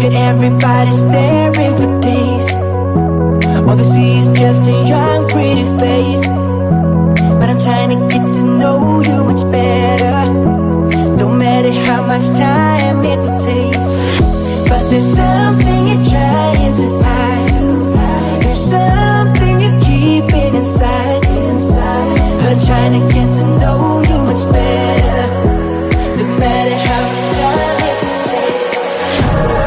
that everybody's staring for days. All they see is just a young, pretty face. But I'm trying to get to know you much better. Don't matter how much time it will take. But there's something you're trying to hide. There's something you're keeping inside. But I'm trying to get to know you much better. Don't matter how much time it will take.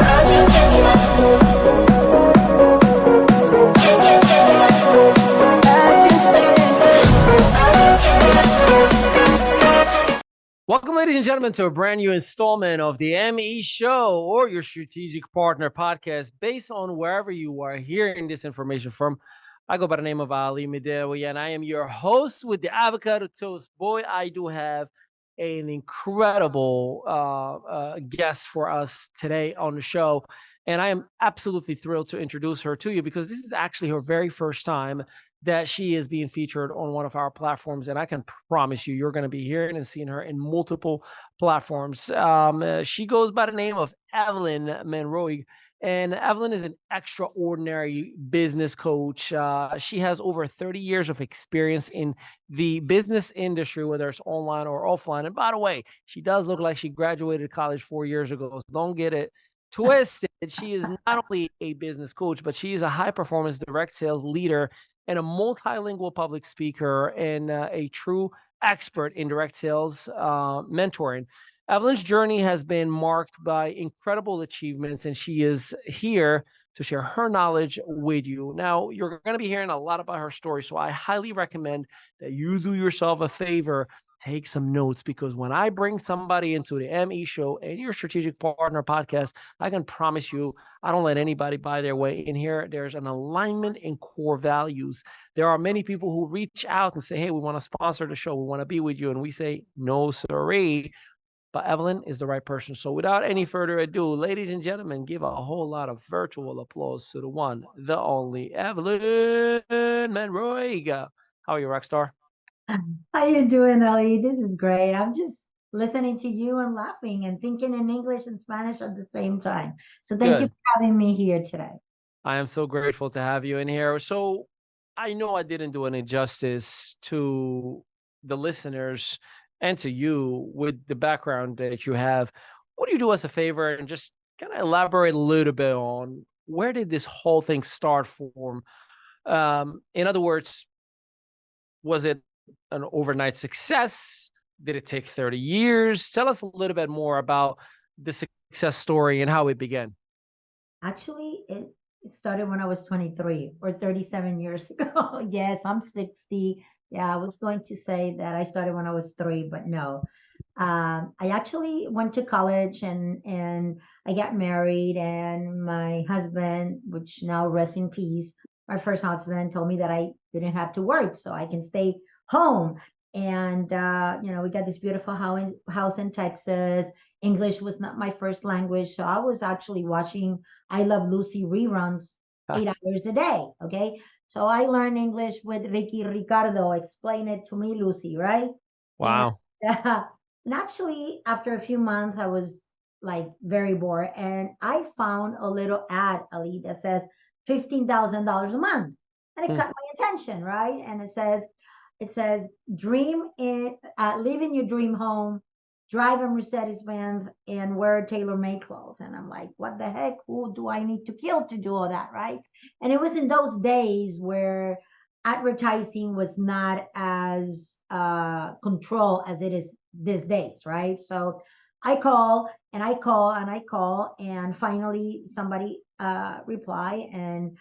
I just can't Welcome, ladies and gentlemen, to a brand new installment of the ME Show, or your strategic partner podcast, based on wherever you are hearing this information from. I go by the name of Ali Mehdaoui, and I am your host with the avocado toast. Boy, I do have an incredible guest for us today on the show, and I am absolutely thrilled to introduce her to you because this is actually her very first time that she is being featured on one of our platforms, and I can promise you, you're going to be hearing and seeing her in multiple platforms. She goes by the name of Evelyn Monroig, and Evelyn is an extraordinary business coach. She has over 30 years of experience in the business industry, whether it's online or offline. And by the way, she does look like she graduated college 4 years ago, so don't get it twisted. She is not only a business coach, but she is a high performance direct sales leader and a multilingual public speaker and a true expert in direct sales mentoring. Evelyn's journey has been marked by incredible achievements, and she is here to share her knowledge with you. Now, you're going to be hearing a lot about her story, so I highly recommend that you do yourself a favor. Take some notes, because when I bring somebody into the ME Show and your strategic partner podcast, I can promise you I don't let anybody buy their way in here. There's an alignment in core values. There are many people who reach out and say, hey, we want to sponsor the show. We want to be with you. And we say, no, sirree. But Evelyn is the right person. So without any further ado, ladies and gentlemen, give a whole lot of virtual applause to the one, the only Evelyn Monroig. How are you, Rockstar? How you doing, Ali? This is great. I'm just listening to you and laughing and thinking in English and Spanish at the same time. So thank you Good. for having me here today. I am so grateful to have you in here. So I know I didn't do any justice to the listeners and to you with the background that you have. What do you do us a favor and just kind of elaborate a little bit on where did this whole thing start from? In other words, was it an overnight success? Did it take 30 years? Tell us a little bit more about the success story and how it began. Actually, it started when I was 23 or 37 years ago. Yes, I'm 60. Yeah, I was going to say that I started when I was 3, but no. I actually went to college and I got married, and my husband, which now rests in peace, my first husband told me that I didn't have to work, so I can stay home. And we got this beautiful house in Texas. English was not my first language, so I was actually watching I Love Lucy reruns 8 hours a day. Okay, so I learned English with Ricky Ricardo. Explain it to me, Lucy, right? Wow. And actually, after a few months, I was like very bored, and I found a little ad, Ali, that says $15,000 a month, and it caught my attention, right? And it says live in your dream home, drive a Mercedes Benz, and wear tailor-made clothes. And I'm like, what the heck? Who do I need to kill to do all that, right? And it was in those days where advertising was not as control as it is these days, right? So I call and I call and I call, and finally somebody reply. And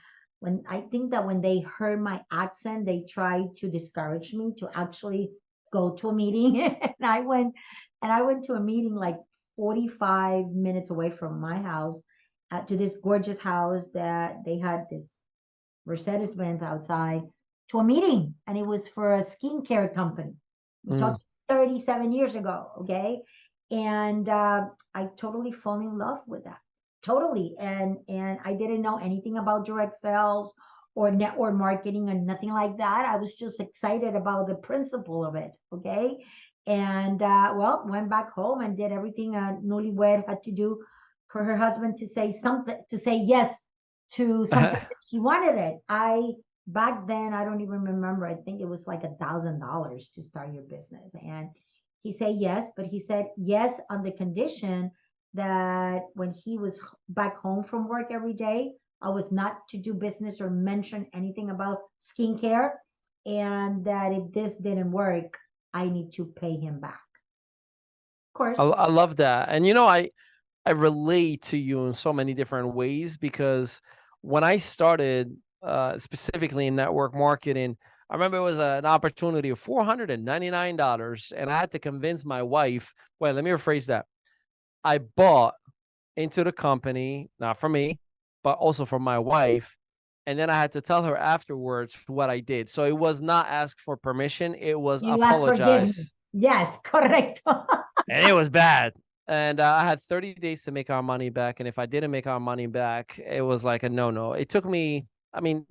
I think that when they heard my accent, they tried to discourage me to actually go to a meeting. And I went to a meeting like 45 minutes away from my house, to this gorgeous house that they had this Mercedes Benz outside, to a meeting, and it was for a skincare company. We talked 37 years ago, okay? And I totally fall in love with that, totally. And I didn't know anything about direct sales or network marketing or nothing like that. I was just excited about the principle of it, okay? And went back home and did everything a newlywed had to do for her husband to say something, to say yes to something that she wanted it. Back then, I don't even remember. I think it was like $1,000 to start your business. And he said yes, but he said yes on the condition that when he was back home from work every day, I was not to do business or mention anything about skincare. And that if this didn't work, I need to pay him back. Of course. I love that. And you know, I relate to you in so many different ways because when I started specifically in network marketing, I remember it was an opportunity of $499, and I had to convince my wife. Wait, let me rephrase that. I bought into the company, not for me, but also for my wife. And then I had to tell her afterwards what I did. So it was not ask for permission, it was You ask forgiveness. apologize. Yes, correct. And it was bad. And I had 30 days to make our money back. And if I didn't make our money back, it was like a no. It took me, I mean,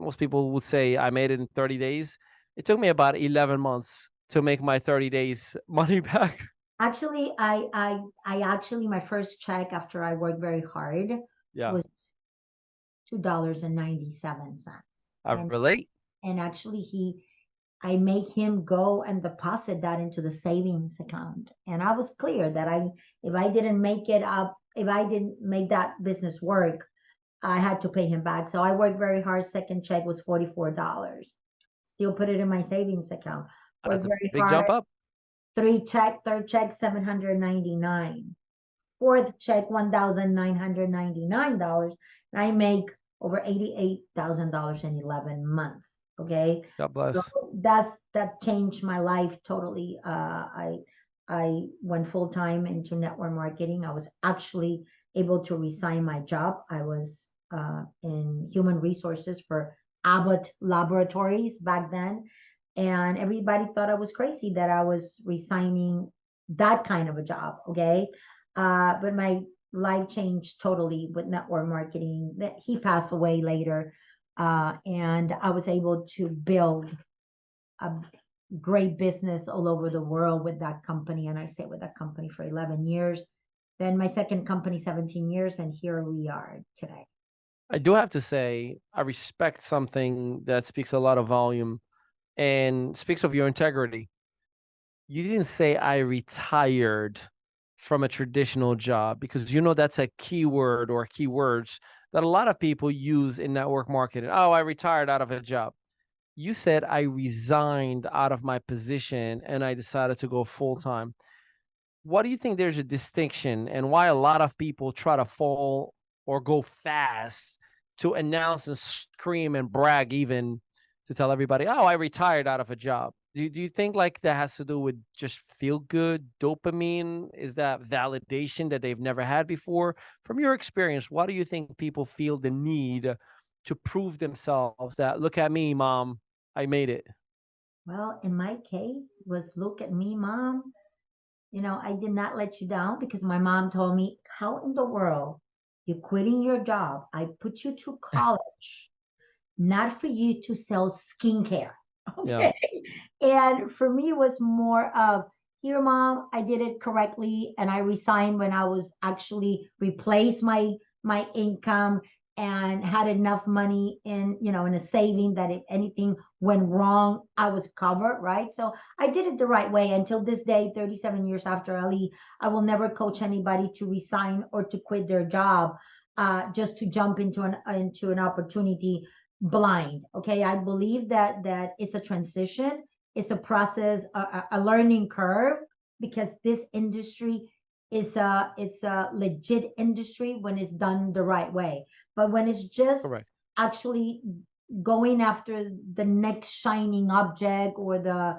most people would say I made it in 30 days. It took me about 11 months to make my 30 days money back. Actually, I actually, my first check after I worked very hard Yeah, was $2.97. I relate. And actually I make him go and deposit that into the savings account. And I was clear that if I didn't make it up, if I didn't make that business work, I had to pay him back. So I worked very hard. Second check was $44. Still put it in my savings account. Worked That's a very big jump hard. up. Third check, $799. Fourth check, $1,999. And I make over $88,000 in 11 months. Okay. God So bless. that changed my life totally. I went full time into network marketing. I was actually able to resign my job. I was in human resources for Abbott Laboratories back then. And everybody thought I was crazy that I was resigning that kind of a job. Okay. But my life changed totally with network marketing. That he passed away later, and I was able to build a great business all over the world with that company. And I stayed with that company for 11 years. Then my second company, 17 years, and here we are today. I do have to say, I respect something that speaks a lot of volume and speaks of your integrity. You didn't say I retired from a traditional job because you know that's a keyword or keywords that a lot of people use in network marketing. Oh, I retired out of a job. You said I resigned out of my position and I decided to go full time. What do you think there's a distinction and why a lot of people try to fall or go fast to announce and scream and brag even to tell everybody, oh, I retired out of a job? Do you think like that has to do with just feel good dopamine? Is that validation that they've never had before? From your experience, why do you think people feel the need to prove themselves that look at me, mom, I made it? Well, in my case, was look at me, mom. I did not let you down because my mom told me, how in the world you quitting your job? I put you to college, not for you to sell skincare. Yeah. Okay. And for me, it was more of, here, mom, I did it correctly. And I resigned when I was actually replaced my income and had enough money in a saving that if anything went wrong, I was covered, right? So I did it the right way until this day, 37 years after Ali. I will never coach anybody to resign or to quit their job just to jump into an opportunity blind. Okay. I believe that it's a transition, it's a process, a learning curve, because this industry it's a legit industry when it's done the right way. But when it's just Correct. actually going after the next shining object or the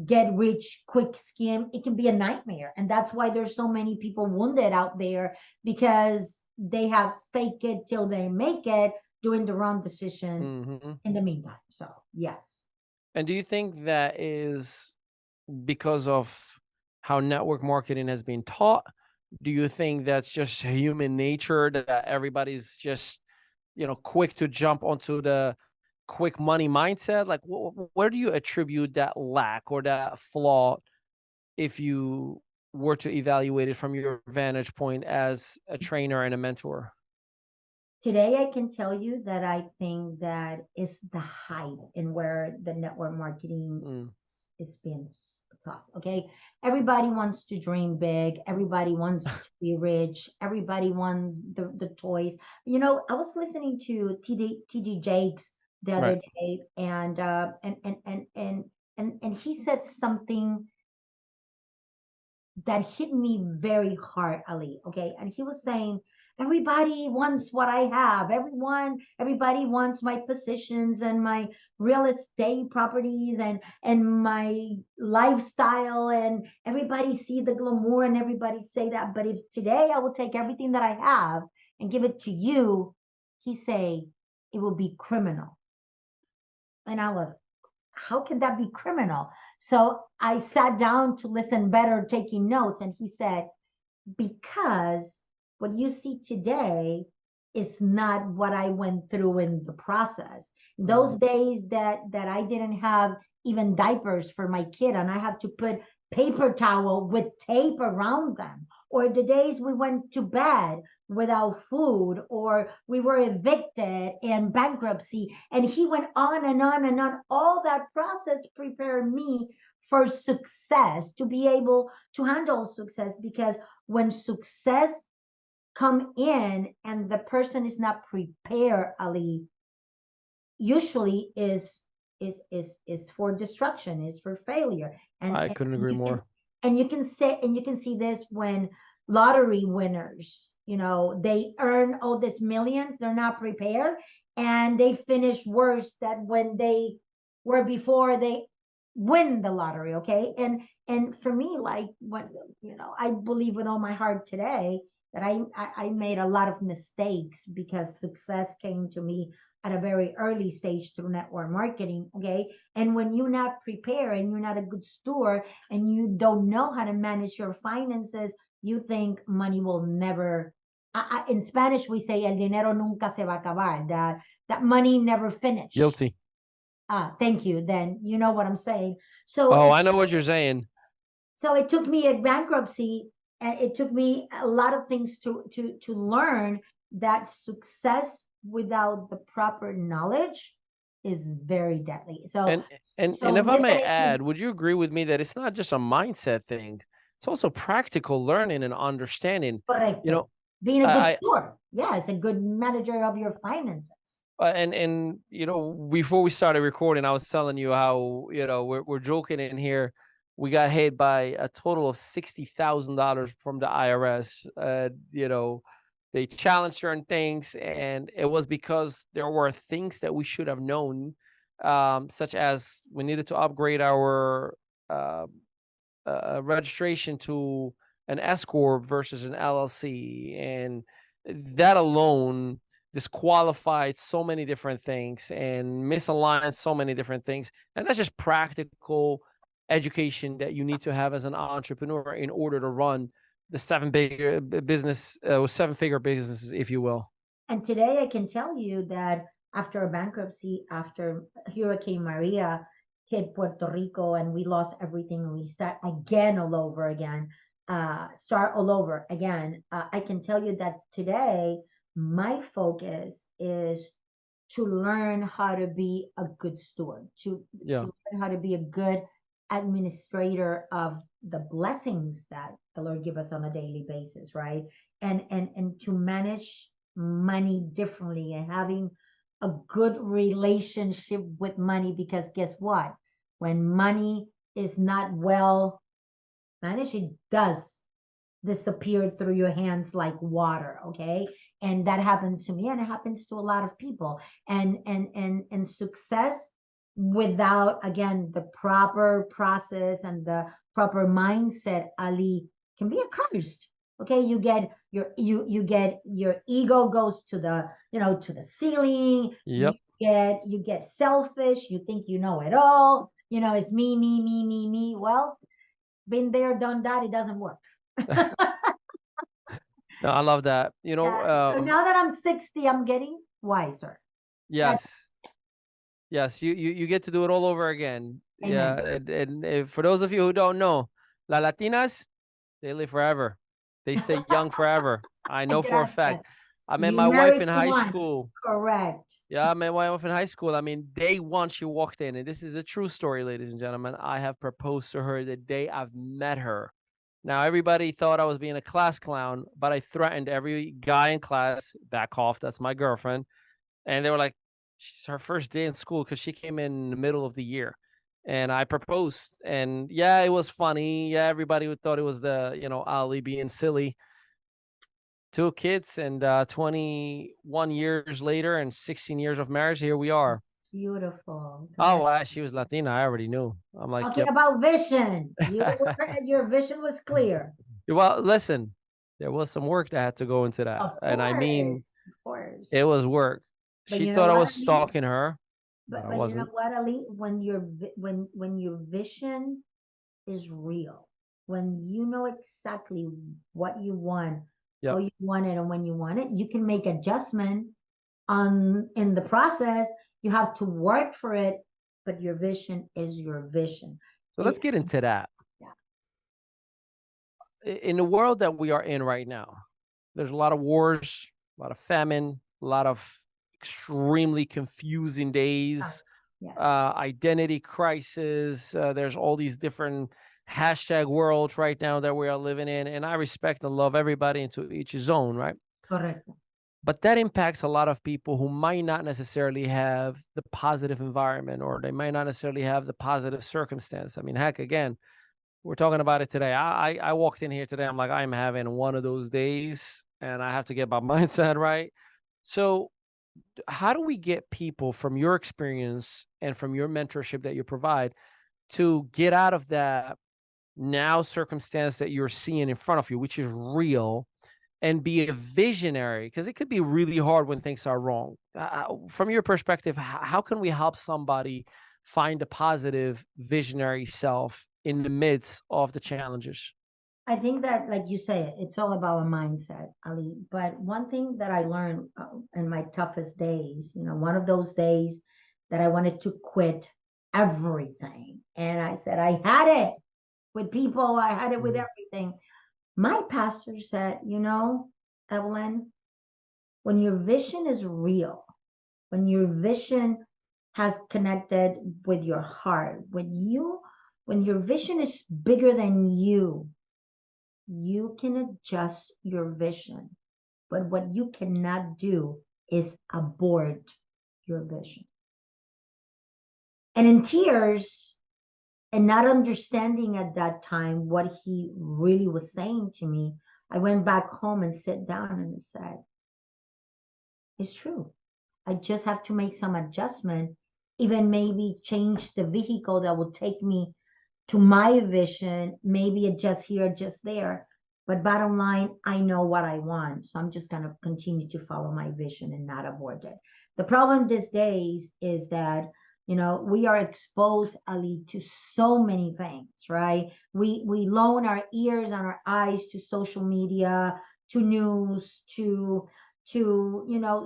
get rich quick scheme, it can be a nightmare. And that's why there's so many people wounded out there, because they have fake it till they make it, doing the wrong decision Hmm. in the meantime. So yes. And do you think that is because of how network marketing has been taught? Do you think that's just human nature that everybody's just, quick to jump onto the quick money mindset? Like, where do you attribute that lack or that flaw if you were to evaluate it from your vantage point as a trainer and a mentor? Today, I can tell you that I think that is the height in where the network marketing is being thought. Okay. Everybody wants to dream big. Everybody wants to be rich. Everybody wants the toys. You know, I was listening to TD Jakes the other Right. day, and he said something that hit me very hard, Ali. Okay. And he was saying, everybody wants what I have. Everybody wants my positions and my real estate properties and my lifestyle. And everybody see the glamour and everybody say that. But if today I will take everything that I have and give it to you, he say it will be criminal. And I was, how can that be criminal? So I sat down to listen better, taking notes, and he said, because what you see today is not what I went through in the process. Those days that I didn't have even diapers for my kid and I had to put paper towel with tape around them, or the days we went to bed without food, or we were evicted and bankruptcy. And he went on and on and on. All that process prepared me for success, to be able to handle success, because when success come in and the person is not prepared, Ali, usually is for destruction, is for failure. I couldn't agree more. And you can see this when lottery winners, you know, they earn all these millions, they're not prepared, and they finish worse than when they were before they win the lottery. Okay. And for me, like, when, you know, I believe with all my heart today that I made a lot of mistakes because success came to me at a very early stage through network marketing. Okay. And when you're not prepared and you're not a good steward and you don't know how to manage your finances, you think money will never, in Spanish, we say el dinero nunca se va a acabar, that money never finishes. Guilty. Thank you. Then you know what I'm saying. So I know what you're saying. So it took me a bankruptcy, and it took me a lot of things to learn that success without the proper knowledge is very deadly. So and if I may add, would you agree with me that it's not just a mindset thing? It's also practical learning and understanding. Correcto. You know, being a good steward, yes, a good manager of your finances. And you know, before we started recording, I was telling you how, you know, we're joking in here. We got hit by a total of $60,000 from the IRS. You know, they challenged certain things, and it was because there were things that we should have known, such as we needed to upgrade our registration to an S corp versus an LLC, and that alone disqualified so many different things and misaligned so many different things. And that's just practical education that you need to have as an entrepreneur in order to run the seven-figure businesses, if you will. And today I can tell you that after a bankruptcy, after Hurricane Maria hit Puerto Rico and we lost everything and we start again all over again, I can tell you that today my focus is to learn how to be a good steward, to learn how to be a good administrator of the blessings that the Lord give us on a daily basis, right? And to manage money differently and having a good relationship with money, because guess what? When money is not well managed, it does disappear through your hands like water. Okay. And that happens to me, and it happens to a lot of people. And success without, again, the proper process and the proper mindset, Ali, can be accursed. Okay, you get your ego goes to the, you know, to the ceiling. Yep. You get selfish. You think you know it all. You know, it's me, me, me, me, me. Well, been there, done that. It doesn't work. No, I love that. You know, so now that I'm 60, I'm getting wiser. Yes. Yes, you get to do it all over again. Amen. Yeah, and for those of you who don't know, La Latinas, They live forever. They stay young forever. I know for a Gracias. fact. I met You my wife married in the high one. school. Correct. Yeah, I met my wife in high school. I mean, day one, she walked in, and this is a true story, ladies and gentlemen. I have proposed to her the day I've met her. Now, everybody thought I was being a class clown, but I threatened every guy in class, back off, that's my girlfriend. And they were like, she's her first day in school because she came in the middle of the year. And I proposed. And yeah, it was funny. Yeah, everybody thought it was Ali being silly. Two kids and 21 years later and 16 years of marriage, here we are. Beautiful. Oh, Correct. wow, she was Latina. I already knew. I'm like, Talking yep. about vision. Your vision was clear. Well, listen, there was some work that had to go into that. Of And I mean, course. Of course. it was work. But She you know thought I what, was Ali? stalking her, but I But you know wasn't. what, Ali? When your vision is real, when you know exactly what you want, how Yep. you want it, and when you want it, you can make adjustment on in the process. You have to work for it, but your vision is your vision. So let's get into that. Yeah. In the world that we are in right now, there's a lot of wars, a lot of famine, a lot of extremely confusing days, Yes. identity crisis. There's all these different hashtag worlds right now that we are living in. And I respect and love everybody, and to each his own, right? Correct. But that impacts a lot of people who might not necessarily have the positive environment, or they might not necessarily have the positive circumstance. I mean, heck, again, we're talking about it today. I walked in here today. I'm like, I'm having one of those days, and I have to get my mindset right. So, how do we get people from your experience and from your mentorship that you provide to get out of that now circumstance that you're seeing in front of you, which is real, and be a visionary? Because it could be really hard when things are wrong. From your perspective, how can we help somebody find a positive visionary self in the midst of the challenges? I think that, like you say, it's all about a mindset, Ali. But one thing that I learned in my toughest days, one of those days that I wanted to quit everything. And I said, I had it with people, I had it with everything. My pastor said, Evelyn, when your vision is real, when your vision has connected with your heart, when your vision is bigger than you can adjust your vision. But what you cannot do is abort your vision. And in tears, and not understanding at that time what he really was saying to me, I went back home and sat down and said, it's true. I just have to make some adjustment, even maybe change the vehicle that will take me to my vision, maybe adjust here, adjust there. But bottom line, I know what I want. So I'm just going to continue to follow my vision and not abort it. The problem these days is that, we are exposed, Ali, to so many things, right? We loan our ears and our eyes to social media, to news, to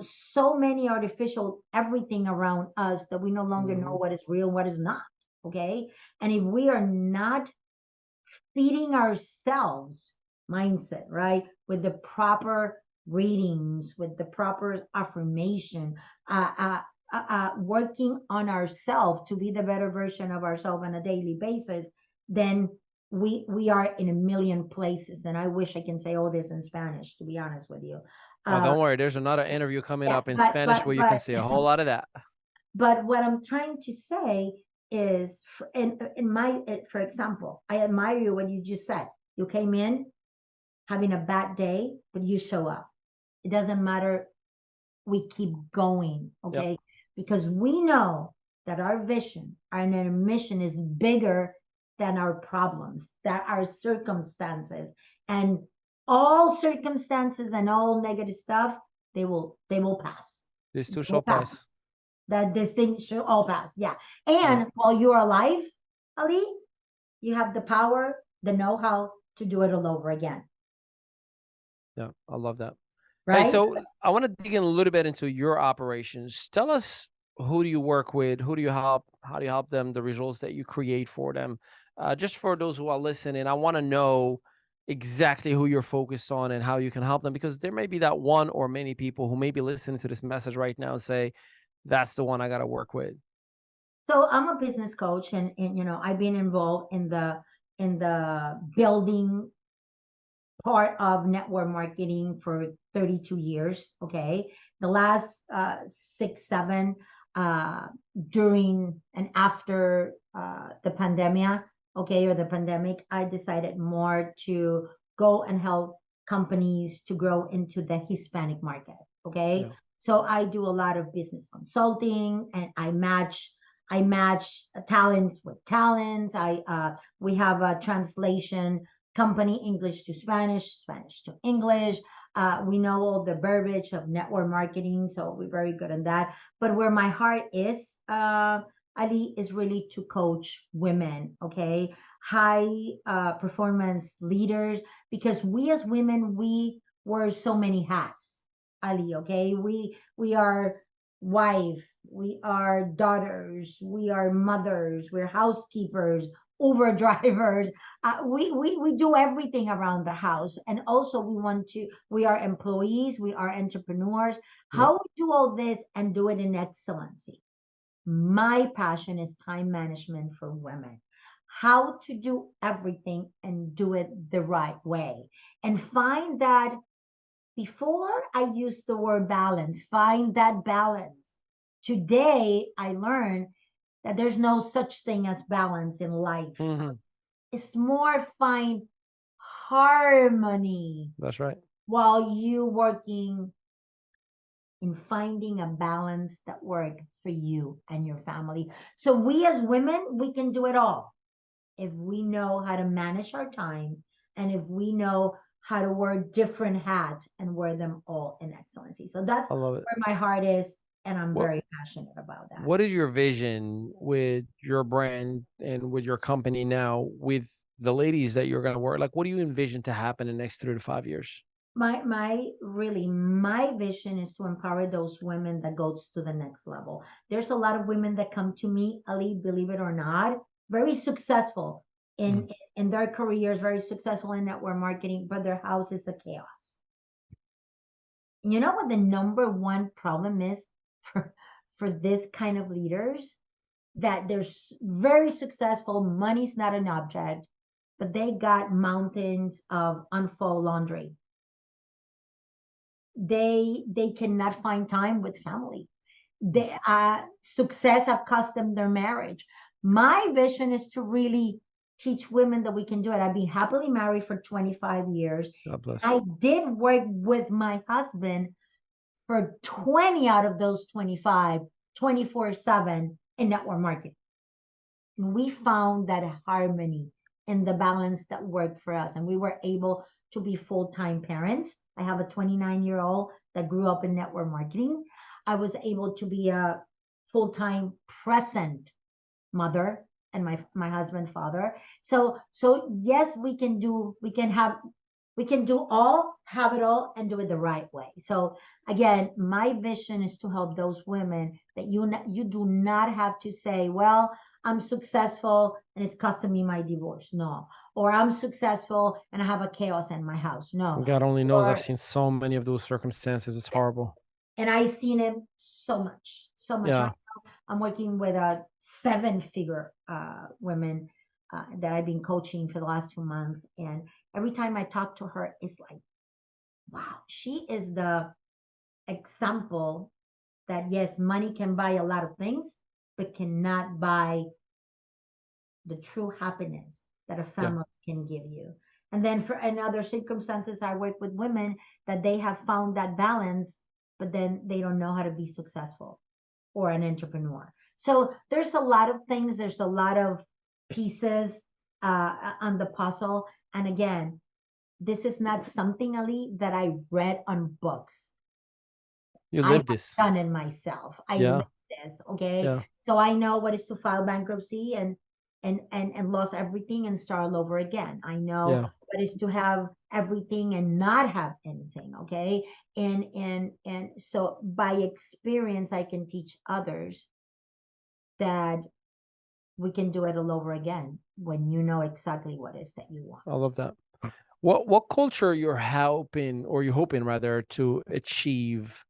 so many artificial everything around us that we no longer know what is real, what is not. Okay. And if we are not feeding ourselves mindset, right, with the proper readings, with the proper affirmation, working on ourselves to be the better version of ourselves on a daily basis, then we are in a million places. And I wish I can say all this in Spanish, to be honest with you. Oh, don't worry. There's another interview coming Yeah, up in Spanish where you can see a whole lot of that. But what I'm trying to say is, for example, I admire you what you just said. You came in having a bad day, but you show up. It doesn't matter. We keep going, okay? Yep. Because we know that our vision, our mission is bigger than our problems, that our circumstances, and all circumstances and all negative stuff, they will pass. This too They shall will pass. pass. That this thing should all pass. Yeah. And while you're alive, Ali, you have the power, the know-how to do it all over again. Yeah, I love that. Right. Hey, so I want to dig in a little bit into your operations. Tell us, who do you work with? Who do you help? How do you help them? The results that you create for them. Just for those who are listening, I want to know, exactly who you're focused on and how you can help them, because there may be that one or many people who may be listening to this message right now and say, that's the one I got to work with. So I'm a business coach, and I've been involved in the building part of network marketing for 32 years. Okay. The last 6, 7 uh, during and after the pandemic, okay, or the pandemic, I decided more to go and help companies to grow into the Hispanic market. Okay. Yeah. So I do a lot of business consulting, and I match talents with talents. We have a translation company, English to Spanish, Spanish to English. We know all the verbiage of network marketing, so we're very good at that. But where my heart is, Ali, is really to coach women, okay? High performance leaders, because we as women, we wear so many hats, Ali, okay? We are wife, we are daughters, we are mothers, we're housekeepers, Uber drivers. We do everything around the house, and also we are employees, we are entrepreneurs. Yep. How we do all this and do it in excellency? My passion is time management for women. How to do everything and do it the right way, and find that, before I used the word balance, find that balance. Today I learned that there's no such thing as balance in life. Mm-hmm. It's more find harmony That's right. while you working in finding a balance that work for you and your family. So we as women, we can do it all if we know how to manage our time, and if we know how to wear different hats and wear them all in excellency. So that's I love it. where my heart is, and I'm What very passionate about that. What is your vision with your brand and with your company now, with the ladies that you're going to work? Like, what do you envision to happen in the next 3 to 5 years? My vision is to empower those women that goes to the next level. There's a lot of women that come to me, Ali, believe it or not, very successful in Mm. in their careers, very successful in network marketing, but their house is a chaos. You know what the number one problem is for this kind of leaders? That they're very successful, money's not an object, but they got mountains of unfold laundry. They cannot find time with family. They success have cost them their marriage. My vision is to really teach women that we can do it. I've been happily married for 25 years. God bless. I did work with my husband for 20 out of those 25, 24/7 in network marketing. And we found that harmony and the balance that worked for us. And we were able to be full-time parents. I have a 29-year-old that grew up in network marketing. I was able to be a full-time present mother, and my husband father. So yes, we can do all, have it all, and do it the right way. So again, my vision is to help those women that you do not have to say, well, I'm successful and it's costing me my divorce. No. Or I'm successful and I have a chaos in my house. No. God only knows. I've Or seen so many of those circumstances. It's yes. horrible. And I've seen it so much, so much. Yeah. Right now, I'm working with a 7-figure women that I've been coaching for the last 2 months. And every time I talk to her, it's like, wow, she is the example that yes, money can buy a lot of things, but cannot buy the true happiness that a Yeah. family can give you. And then in other circumstances, I work with women that they have found that balance, but then they don't know how to be successful or an entrepreneur. So there's a lot of things, there's a lot of pieces on the puzzle. And again, this is not something, Ali, that I read on books. You I have live this. done it myself. I Yeah. live this, okay? Yeah. So I know what is to file bankruptcy and lost everything and start all over again. I know Yeah. what is to have everything and not have anything, okay? And so by experience, I can teach others that we can do it all over again when you know exactly what it is that you want. I love that. What culture you're hoping rather to achieve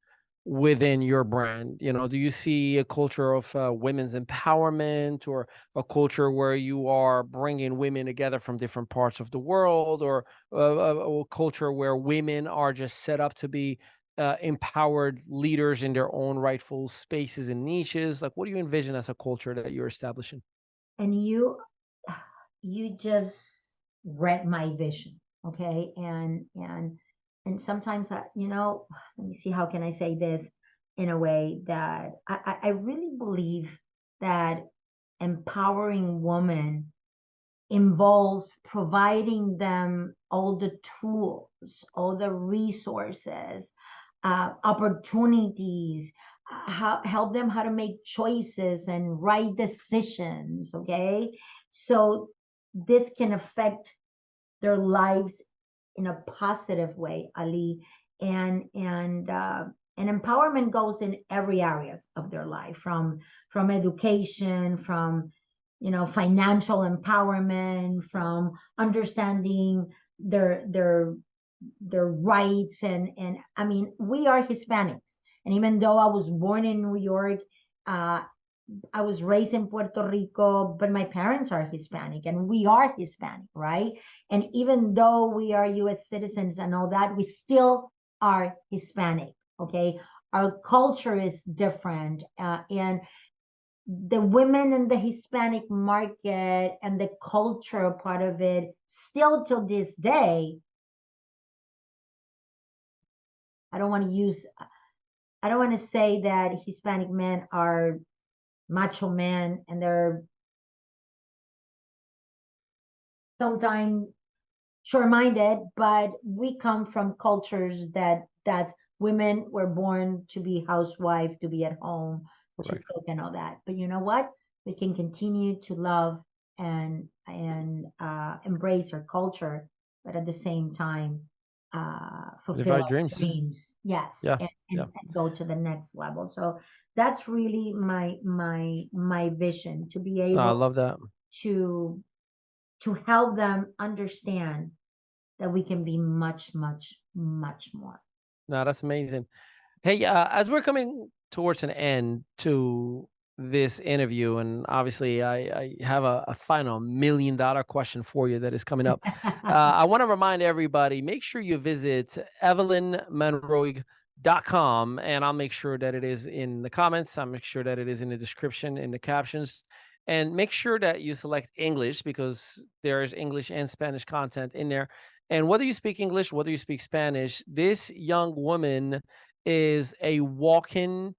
within your brand? Do you see a culture of women's empowerment, or a culture where you are bringing women together from different parts of the world, or a culture where women are just set up to be empowered leaders in their own rightful spaces and niches? Like, what do you envision as a culture that you're establishing? And you just read my vision, okay? And sometimes that, let me see, how can I say this in a way that I really believe that empowering women involves providing them all the tools, all the resources, opportunities, help them how to make choices and right decisions. Okay, so this can affect their lives in a positive way, Ali, and empowerment goes in every areas of their life, from education, from financial empowerment, from understanding their rights. And I mean, we are Hispanics, and even though I was born in New York, uh, I was raised in Puerto Rico, but my parents are Hispanic and we are Hispanic, right? And even though we are US citizens and all that, we still are Hispanic, okay? Our culture is different. And the women in the Hispanic market and the culture part of it, still till this day, I don't want to use, I don't want to say that Hispanic men are macho men and they're sometimes sure-minded, but we come from cultures that's women were born to be housewife, to be at home, to Correct. cook and all that. But you know what? We can continue to love and embrace our culture, but at the same time, Live fulfill our our dreams. dreams. Yes, Yeah. and, Yeah. and go to the next level. So that's really my vision, to be No, I able love that. to to help them understand that we can be much, much, much more. No, that's amazing. Hey, as we're coming towards an end to this interview, and obviously I have a final $1 million question for you that is coming up. I want to remind everybody, make sure you visit evelynmonroig.com, and I'll make sure that it is in the comments. I'll make sure that it is in the description, in the captions, and make sure that you select English, because there is English and Spanish content in there. And whether you speak English, whether you speak Spanish, this young woman is a walking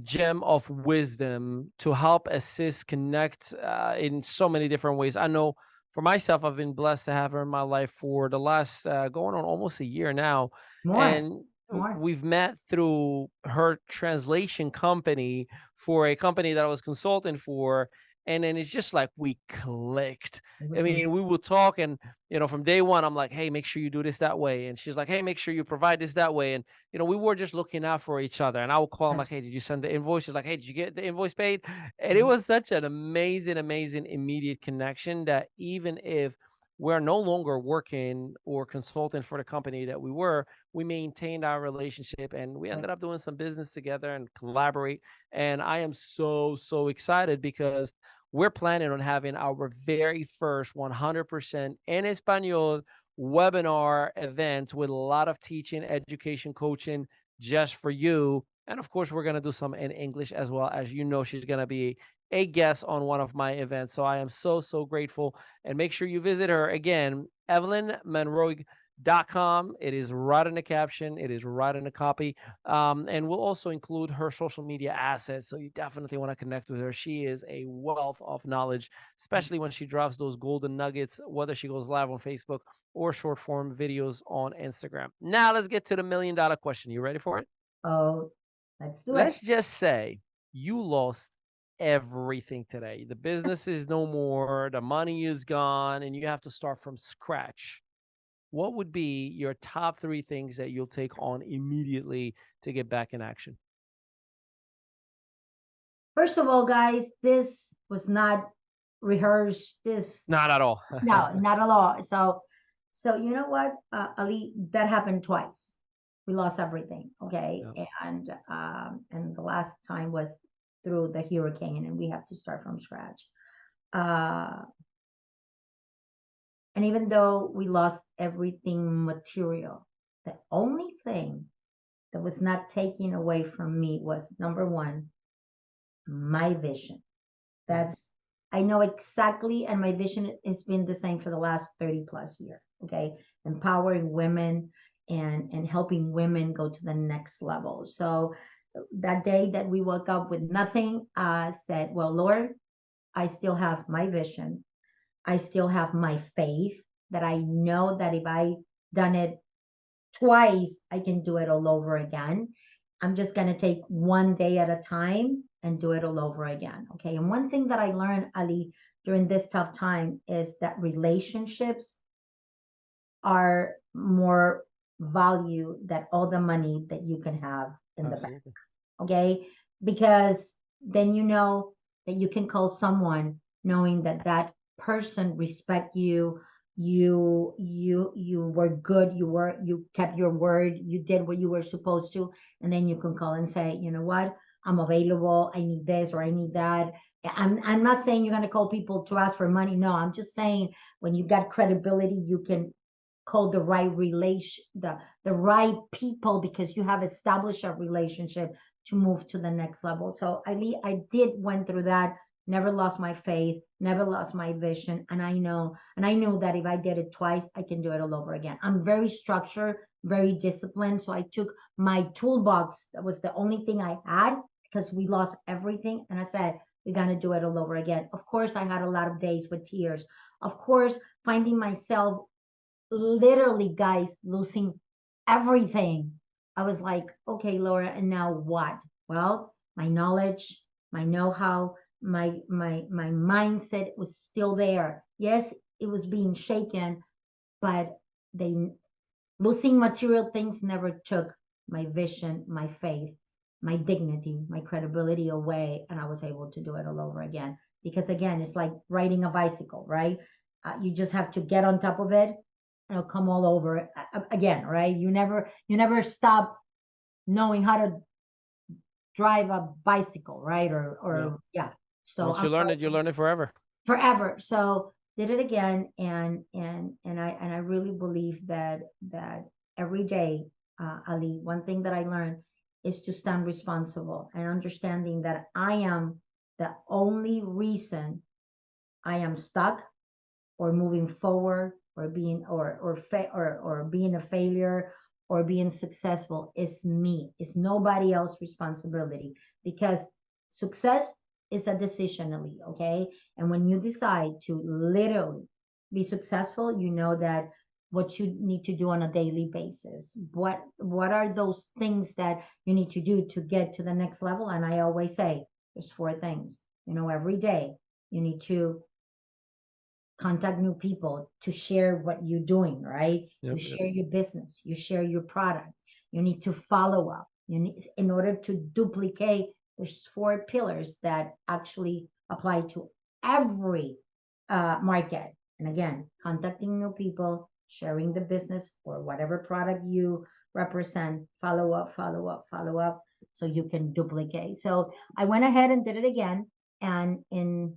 gem of wisdom to help assist, connect in so many different ways. I know for myself, I've been blessed to have her in my life for the last going on almost a year now. More, And more. we've met through her translation company, for a company that I was consulting for. And then it's just like we clicked. It I was mean, we will talk, and from day one, I'm like, hey, make sure you do this that way. And she's like, hey, make sure you provide this that way. And we were just looking out for each other. And I would call him like, hey, did you send the invoice? She's like, hey, did you get the invoice paid? And it was such an amazing, amazing immediate connection that even if we're no longer working or consulting for the company that we maintained our relationship, and we ended up doing some business together and collaborate. And I am so, so excited, because we're planning on having our very first 100% in Espanol webinar event with a lot of teaching, education, coaching just for you. And of course, we're going to do some in English as well. As she's going to be a guest on one of my events. So I am so, so grateful. And make sure you visit her again, evelynmonroig.com. It is right in the caption, it is right in the copy. And we'll also include her social media assets. So you definitely want to connect with her. She is a wealth of knowledge, especially when she drops those golden nuggets, whether she goes live on Facebook or short form videos on Instagram. Now let's get to the $1 million question. You ready for it? Oh, let's do it. Let's just say you lost everything today. The business is no more, the money is gone, and you have to start from scratch. What would be your top 3 things that you'll take on immediately to get back in action? First of all, guys, this was not rehearsed. This Not at all. No, not at all. So So you know what, Ali, that happened twice. We lost everything. Okay, Yeah. and the last time was through the hurricane, and we have to start from scratch. Uh, and even though we lost everything material, the only thing that was not taken away from me was number one, my vision. That's I know exactly, and my vision has been the same for the last 30 plus years. Okay, empowering women and helping women go to the next level. So that day that we woke up with nothing, I said, "Well, Lord, I still have my vision. I still have my faith that I know that if I done it twice, I can do it all over again. I'm just going to take one day at a time and do it all over again." Okay. And one thing that I learned, Ali, during this tough time is that relationships are more value than all the money that you can have in the bank. Absolutely. Okay. Because then you know that you can call someone knowing that that person respect you, you were good, you kept your word, you did what you were supposed to, and then you can call and say, you know what, I'm available, I need this or I need that. I'm not saying you're going to call people to ask for money. No, I'm just saying when you got credibility, you can call the right relation, the right people, because you have established a relationship to move to the next level. So I did went through that, never lost my faith, never lost my vision. And I knew that if I did it twice, I can do it all over again. I'm very structured, very disciplined. So I took my toolbox, that was the only thing I had, because we lost everything. And I said, we're going to do it all over again. Of course, I had a lot of days with tears. Of course, finding myself literally, guys, losing everything. I was like, okay, Laura, and now what? Well, my knowledge, my know-how, my mindset was still there. Yes, it was being shaken, but they losing material things never took my vision, my faith, my dignity, my credibility away, and I was able to do it all over again. Because again, it's like riding a bicycle, right? You just have to get on top of it, and it'll come all over again, right? You never stop knowing how to drive a bicycle, right? Yeah. Or yeah. So Once you learn it, you learn it forever. forever. So did it again, and I really believe that every day, Ali, one thing that I learned is to stand responsible and understanding that I am the only reason I am stuck or moving forward or being or being a failure or being successful is me. It's nobody else's responsibility, because success is a decision, Ali, okay? And when you decide to literally be successful, you know that what you need to do on a daily basis. What are those things that you need to do to get to the next level? And I always say there's four things. Every day you need to contact new people to share what you're doing, right? You Yep. share your business, you share your product. You need to follow up. You need, in order to duplicate, there's four pillars that actually apply to every market. And again, contacting new people, sharing the business or whatever product you represent, follow up, follow up, follow up, so you can duplicate. So I went ahead and did it again. And in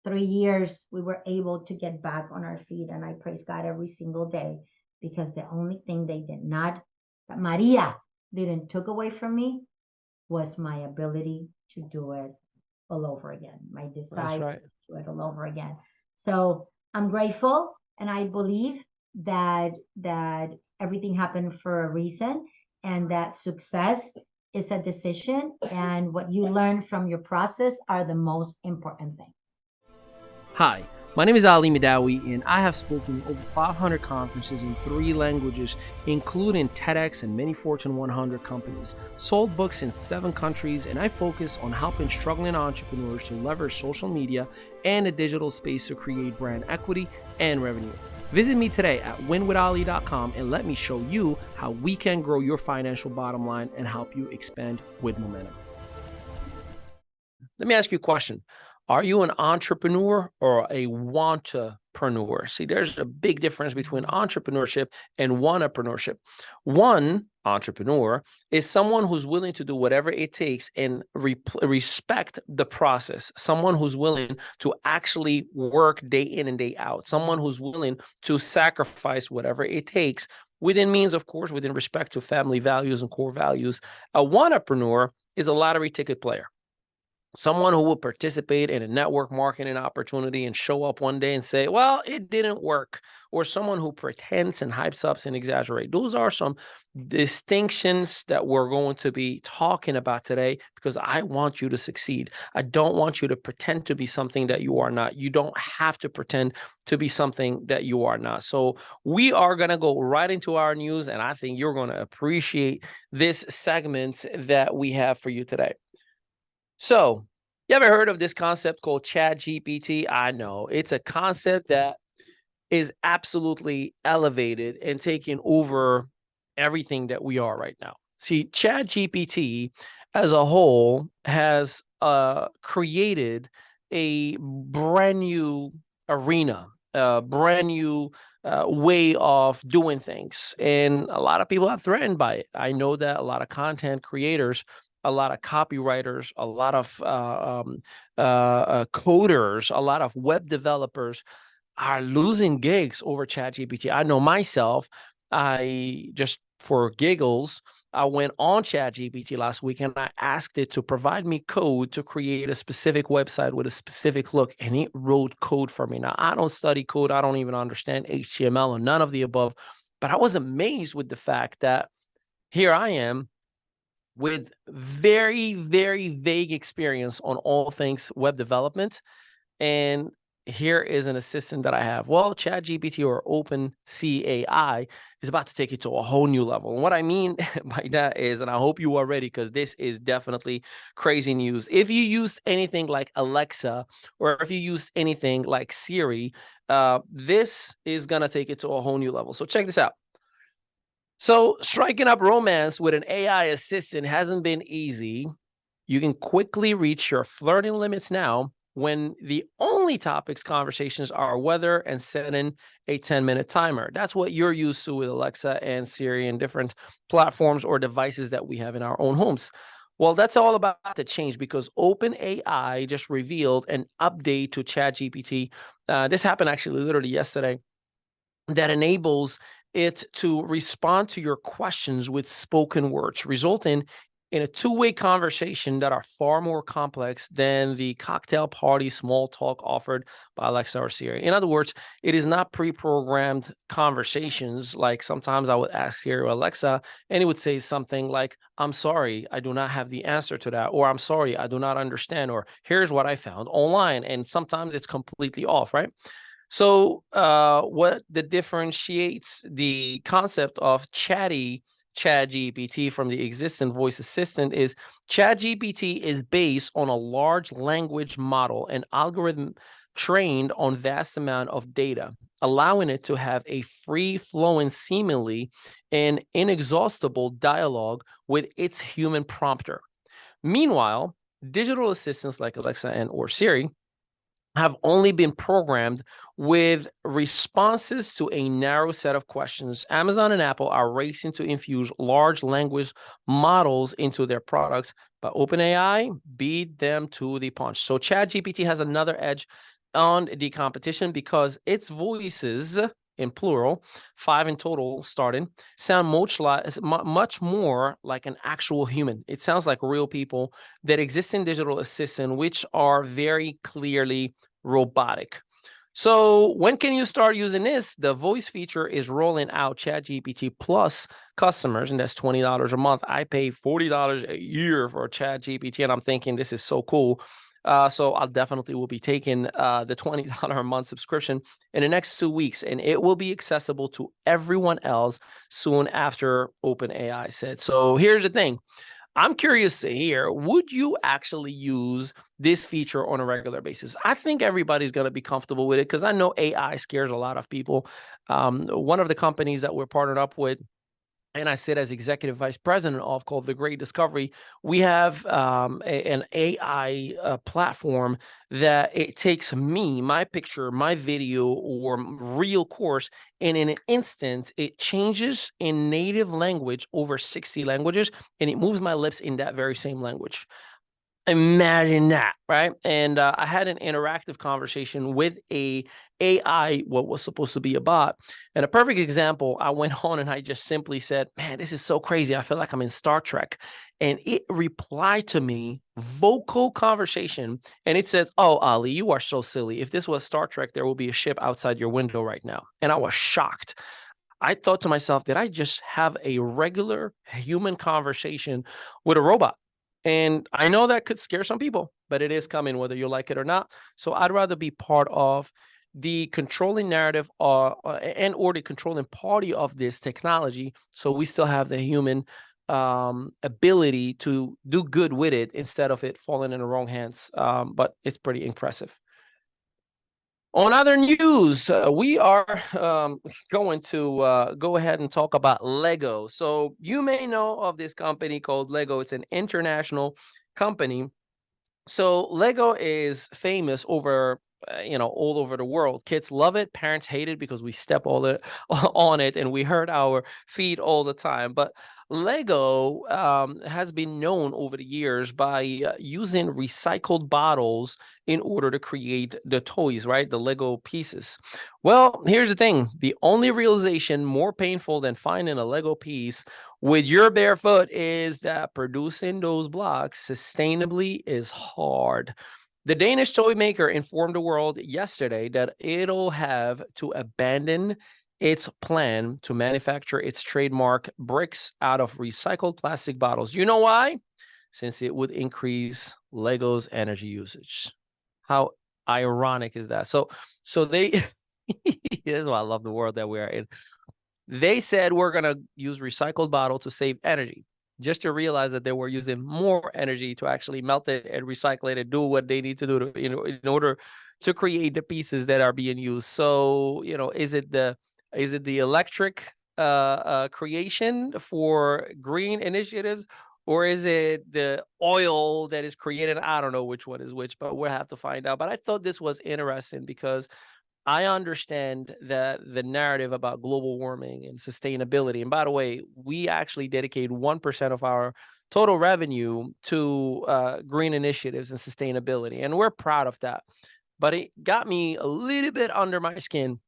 3 years, we were able to get back on our feet. And I praise God every single day, because the only thing they did not, that Maria didn't took away from me, was my ability to do it all over again, my That's desire right. to do it all over again. So I'm grateful, and I believe that everything happened for a reason, and that success is a decision, and what you learn from your process are the most important things. Hi, my name is Ali Mehdaoui, and I have spoken over 500 conferences in 3 languages, including TEDx and many Fortune 100 companies, sold books in 7 countries, and I focus on helping struggling entrepreneurs to leverage social media and the digital space to create brand equity and revenue. Visit me today at winwithali.com and let me show you how we can grow your financial bottom line and help you expand with momentum. Let me ask you a question. Are you an entrepreneur or a want-to one-preneur. See, there's a big difference between entrepreneurship and one-preneurship. One entrepreneur is someone who's willing to do whatever it takes and respect the process. Someone who's willing to actually work day in and day out. Someone who's willing to sacrifice whatever it takes within means, of course, within respect to family values and core values. A one-preneur is a lottery ticket player. Someone who will participate in a network marketing opportunity and show up one day and say, well, it didn't work. Or someone who pretends and hypes up and exaggerates. Those are some distinctions that we're going to be talking about today, because I want you to succeed. I don't want you to pretend to be something that you are not. You don't have to pretend to be something that you are not. So we are going to go right into our news, and I think you're going to appreciate this segment that we have for you today. So, you ever heard of this concept called ChatGPT? I know it's a concept that is absolutely elevated and taking over everything that we are right now. See, ChatGPT as a whole has created a brand new arena, a brand new way of doing things. And a lot of people are threatened by it. I know that a lot of content creators, a lot of copywriters, a lot of coders, a lot of web developers are losing gigs over ChatGPT. I know myself, I just for giggles, I went on ChatGPT last week and I asked it to provide me code to create a specific website with a specific look, and it wrote code for me. Now, I don't study code. I don't even understand HTML or none of the above, but I was amazed with the fact that here I am with very, very vague experience on all things web development. And here is an assistant that I have. Well, ChatGPT or OpenCAI is about to take it to a whole new level. And what I mean by that is, and I hope you are ready, because this is definitely crazy news. If you use anything like Alexa, or if you use anything like Siri, this is going to take it to a whole new level. So check this out. So striking up romance with an AI assistant hasn't been easy. You can quickly reach your flirting limits now when the only topics conversations are weather and setting a 10-minute timer. That's what you're used to with Alexa and Siri and different platforms or devices that we have in our own homes. Well, that's all about to change, because OpenAI just revealed an update to ChatGPT. This happened actually literally yesterday, that enables it to respond to your questions with spoken words, resulting in a two-way conversation that are far more complex than the cocktail party small talk offered by Alexa or Siri. In other words, it is not pre-programmed conversations. Like sometimes I would ask Siri or Alexa, and it would say something like, I'm sorry, I do not have the answer to that, or I'm sorry, I do not understand, or here's what I found online. And sometimes it's completely off, right? So what differentiates the concept of ChatGPT from the existing voice assistant is ChatGPT is based on a large language model, an algorithm trained on vast amount of data, allowing it to have a free-flowing, seemingly and inexhaustible dialogue with its human prompter. Meanwhile, digital assistants like Alexa and or Siri have only been programmed with responses to a narrow set of questions. Amazon and Apple are racing to infuse large language models into their products, but OpenAI beat them to the punch. So ChatGPT has another edge on the competition because its voices, in plural, 5 in total starting, sound much more like an actual human. It sounds like real people that exist in digital assistant, which are very clearly robotic. So when can you start using this? The voice feature is rolling out ChatGPT Plus customers, and that's $20 a month. I pay $40 a year for ChatGPT, and I'm thinking this is so cool. So I'll definitely will be taking the $20 a month subscription in the next 2 weeks, and it will be accessible to everyone else soon after OpenAI said. So here's the thing. I'm curious to hear, would you actually use this feature on a regular basis? I think everybody's going to be comfortable with it because I know AI scares a lot of people. One of the companies that we're partnered up with and I sit as executive vice president of, called The Great Discovery. We have an AI platform that it takes me, my picture, my video, or real course, and in an instant, it changes in native language over 60 languages, and it moves my lips in that very same language. Imagine that, right? And I had an interactive conversation with a AI, what was supposed to be a bot. And a perfect example, I went on and I just simply said, man, this is so crazy. I feel like I'm in Star Trek. And it replied to me, vocal conversation. And it says, oh, Ali, you are so silly. If this was Star Trek, there will be a ship outside your window right now. And I was shocked. I thought to myself, did I just have a regular human conversation with a robot? And I know that could scare some people, but it is coming whether you like it or not. So I'd rather be part of the controlling narrative and or the controlling party of this technology, so we still have the human ability to do good with it instead of it falling in the wrong hands. But it's pretty impressive. On other news, we are going to go ahead and talk about Lego. So you may know of this company called Lego. It's an international company. So Lego is famous over, all over the world. Kids love it. Parents hate it because we step all it on it and we hurt our feet all the time. But Lego has been known over the years by using recycled bottles in order to create the toys, right? The Lego pieces. Well, here's the thing. The only realization more painful than finding a Lego piece with your bare foot is that producing those blocks sustainably is hard. The Danish toy maker informed the world yesterday that it'll have to abandon its plan to manufacture its trademark bricks out of recycled plastic bottles. You know why? Since it would increase Lego's energy usage. How ironic is that? So they here's why I love the world that we are in. They said we're going to use recycled bottle to save energy, just to realize that they were using more energy to actually melt it and recycle it and do what they need to do to, in order to create the pieces that are being used. So, is it the electric creation for green initiatives, or is it the oil that is created? I don't know which one is which, but we'll have to find out. But I thought this was interesting because I understand that the narrative about global warming and sustainability. And by the way, we actually dedicate 1% of our total revenue to green initiatives and sustainability. And we're proud of that. But it got me a little bit under my skin,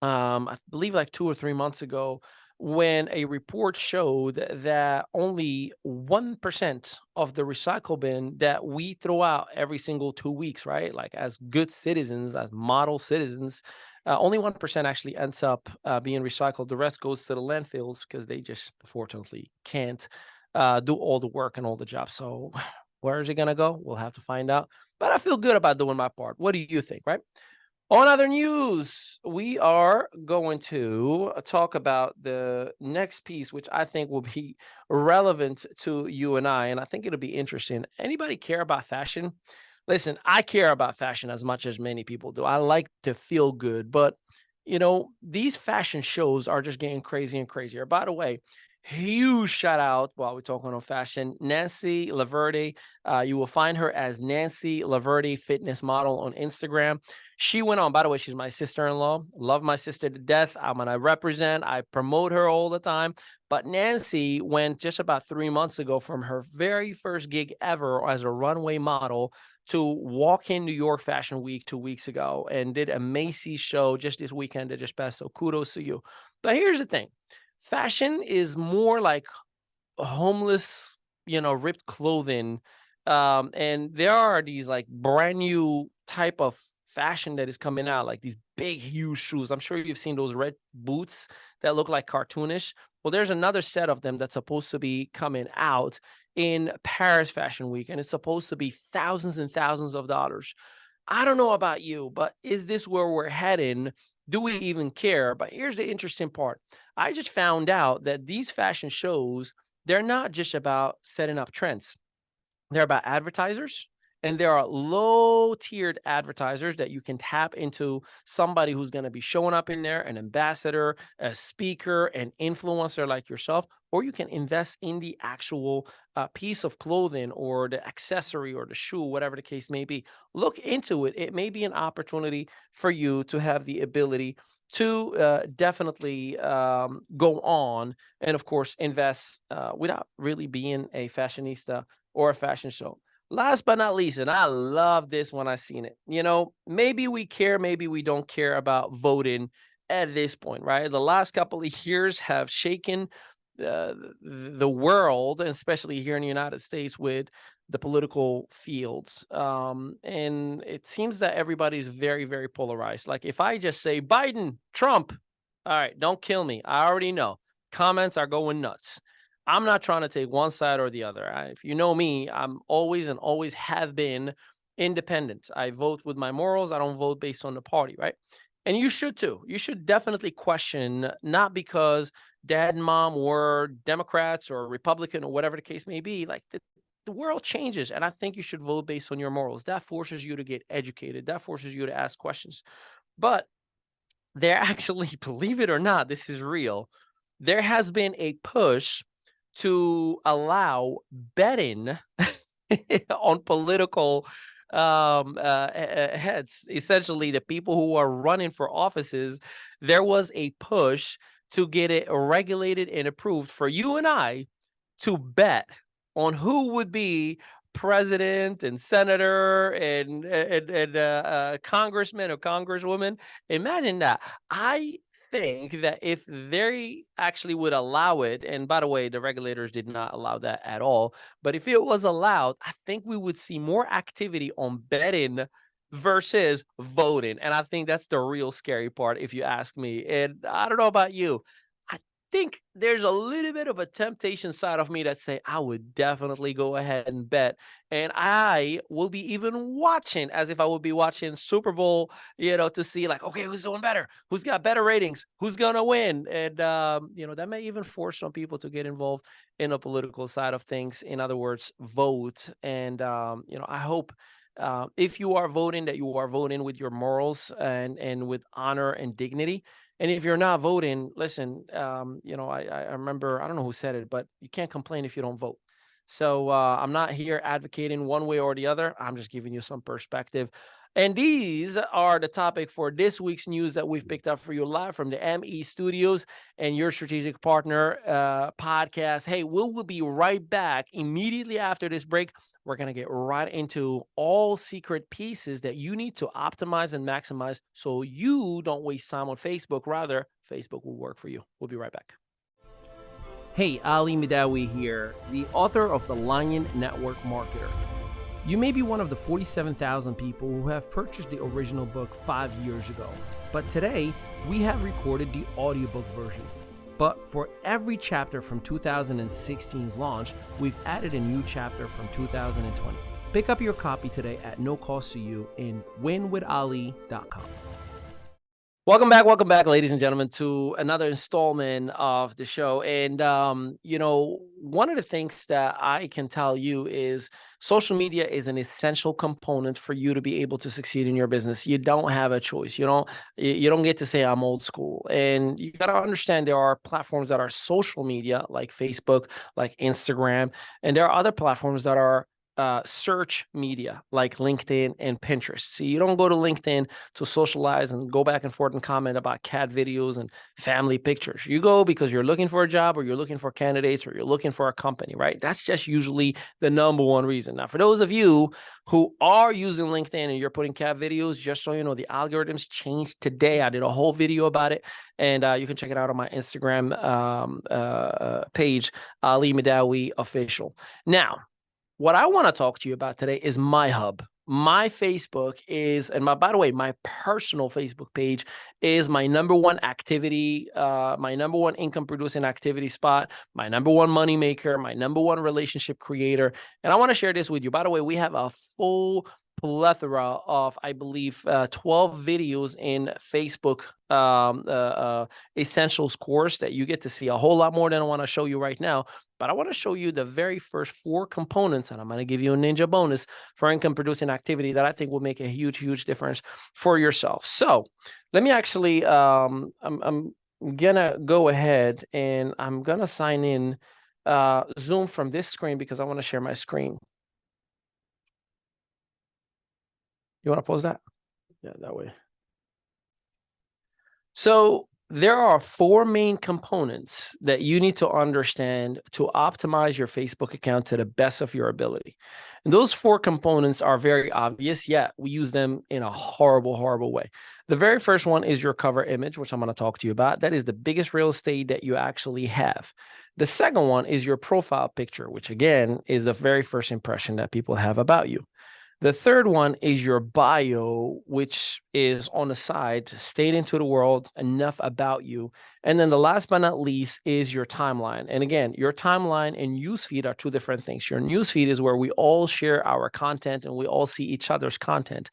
I believe like 2 or 3 months ago, when a report showed that only 1% of the recycle bin that we throw out every single 2 weeks, right? Like as good citizens, as model citizens, only 1% actually ends up being recycled. The rest goes to the landfills because they just fortunately can't do all the work and all the jobs. So where is it going to go? We'll have to find out. But I feel good about doing my part. What do you think, right? On other news, we are going to talk about the next piece, which I think will be relevant to you and I think it'll be interesting. Anybody care about fashion? Listen, I care about fashion as much as many people do. I like to feel good, but these fashion shows are just getting crazy and crazier. By the way, huge shout out while we're talking on fashion, Nancy Laverde. You will find her as Nancy Laverde Fitness Model on Instagram. She went on, by the way, she's my sister-in-law. Love my sister to death. I'm going to represent, I promote her all the time. But Nancy went just about 3 months ago from her very first gig ever as a runway model to walk in New York Fashion Week 2 weeks ago and did a Macy's show just this weekend that just passed. So kudos to you. But here's the thing. Fashion is more like homeless, ripped clothing. And there are these like brand new type of fashion that is coming out, like these big, huge shoes. I'm sure you've seen those red boots that look like cartoonish. Well, there's another set of them that's supposed to be coming out in Paris Fashion Week, and it's supposed to be thousands and thousands of dollars. I don't know about you, but is this where we're heading? Do we even care? But here's the interesting part. I just found out that these fashion shows, they're not just about setting up trends. They're about advertisers And there are low-tiered advertisers that you can tap into, somebody who's going to be showing up in there, an ambassador, a speaker, an influencer like yourself, or you can invest in the actual piece of clothing or the accessory or the shoe, whatever the case may be. Look into it. It may be an opportunity for you to have the ability to definitely go on and, of course, invest without really being a fashionista or a fashion show. Last but not least, and I love this when I seen it, maybe we care, maybe we don't care about voting at this point, right? The last couple of years have shaken the world, especially here in the United States, with the political fields. And it seems that everybody's very, very polarized. Like if I just say Biden, Trump, all right, don't kill me. I already know. Comments are going nuts. I'm not trying to take one side or the other. If you know me, I'm always and always have been independent. I vote with my morals. I don't vote based on the party, right? And you should too. You should definitely question, not because dad and mom were Democrats or Republican or whatever the case may be. Like the world changes. And I think you should vote based on your morals. That forces you to get educated. That forces you to ask questions. But there actually, believe it or not, this is real. There has been a push to allow betting on political heads, essentially the people who are running for offices. There was a push to get it regulated and approved for you and I to bet on who would be president and senator and congressman or congresswoman. Imagine that. I think that if they actually would allow it, and by the way, the regulators did not allow that at all, but if it was allowed, I think we would see more activity on betting versus voting. And I think that's the real scary part, if you ask me. And I don't know about you. I think there's a little bit of a temptation side of me that say I would definitely go ahead and bet, and I will be even watching as if I would be watching Super Bowl, to see like, okay, who's doing better, who's got better ratings, who's gonna win, and that may even force some people to get involved in the political side of things. In other words, vote. And I hope. If you are voting, that you are voting with your morals and with honor and dignity. And if you're not voting, listen, I remember, I don't know who said it, but you can't complain if you don't vote. So I'm not here advocating one way or the other. I'm just giving you some perspective. And these are the topic for this week's news that we've picked up for you live from the ME Studios and your strategic partner podcast. Hey, we'll be right back immediately after this break. We're going to get right into all secret pieces that you need to optimize and maximize so you don't waste time on Facebook. Rather, Facebook will work for you. We'll be right back. Hey, Ali Mehdaoui here, the author of The Lion Network Marketer. You may be one of the 47,000 people who have purchased the original book 5 years ago, but today we have recorded the audiobook version. But for every chapter from 2016's launch, we've added a new chapter from 2020. Pick up your copy today at no cost to you in winwithali.com. Welcome back, ladies and gentlemen, to another installment of the show. And, one of the things that I can tell you is social media is an essential component for you to be able to succeed in your business. You don't have a choice. You don't get to say I'm old school. And you got to understand there are platforms that are social media like Facebook, like Instagram, and there are other platforms that are search media like LinkedIn and Pinterest. So you don't go to LinkedIn to socialize and go back and forth and comment about cat videos and family pictures. You go because you're looking for a job or you're looking for candidates or you're looking for a company, right? That's just usually the number one reason. Now, for those of you who are using LinkedIn and you're putting cat videos, just so you know, the algorithms changed today. I did a whole video about it, and you can check it out on my Instagram page, Ali Mehdaoui Official. Now, what I want to talk to you about today is my hub. My Facebook is, and by the way, my personal Facebook page is my number one activity, my number one income producing activity spot, my number one money maker, my number one relationship creator. And I want to share this with you. By the way, we have a full plethora of, I believe, 12 videos in Facebook Essentials course that you get to see a whole lot more than I want to show you right now. But I want to show you the very first 4 components, and I'm going to give you a ninja bonus for income producing activity that I think will make a huge, huge difference for yourself. So let me actually, I'm gonna go ahead and I'm gonna sign in Zoom from this screen because I want to share my screen. You want to pause that? Yeah, that way. So there are 4 main components that you need to understand to optimize your Facebook account to the best of your ability. And those 4 components are very obvious, yet we use them in a horrible, horrible way. The very first one is your cover image, which I'm going to talk to you about. That is the biggest real estate that you actually have. The second one is your profile picture, which again is the very first impression that people have about you. The third one is your bio, which is on the side to state into the world enough about you. And then the last but not least is your timeline. And again, your timeline and newsfeed are 2 different things. Your newsfeed is where we all share our content and we all see each other's content.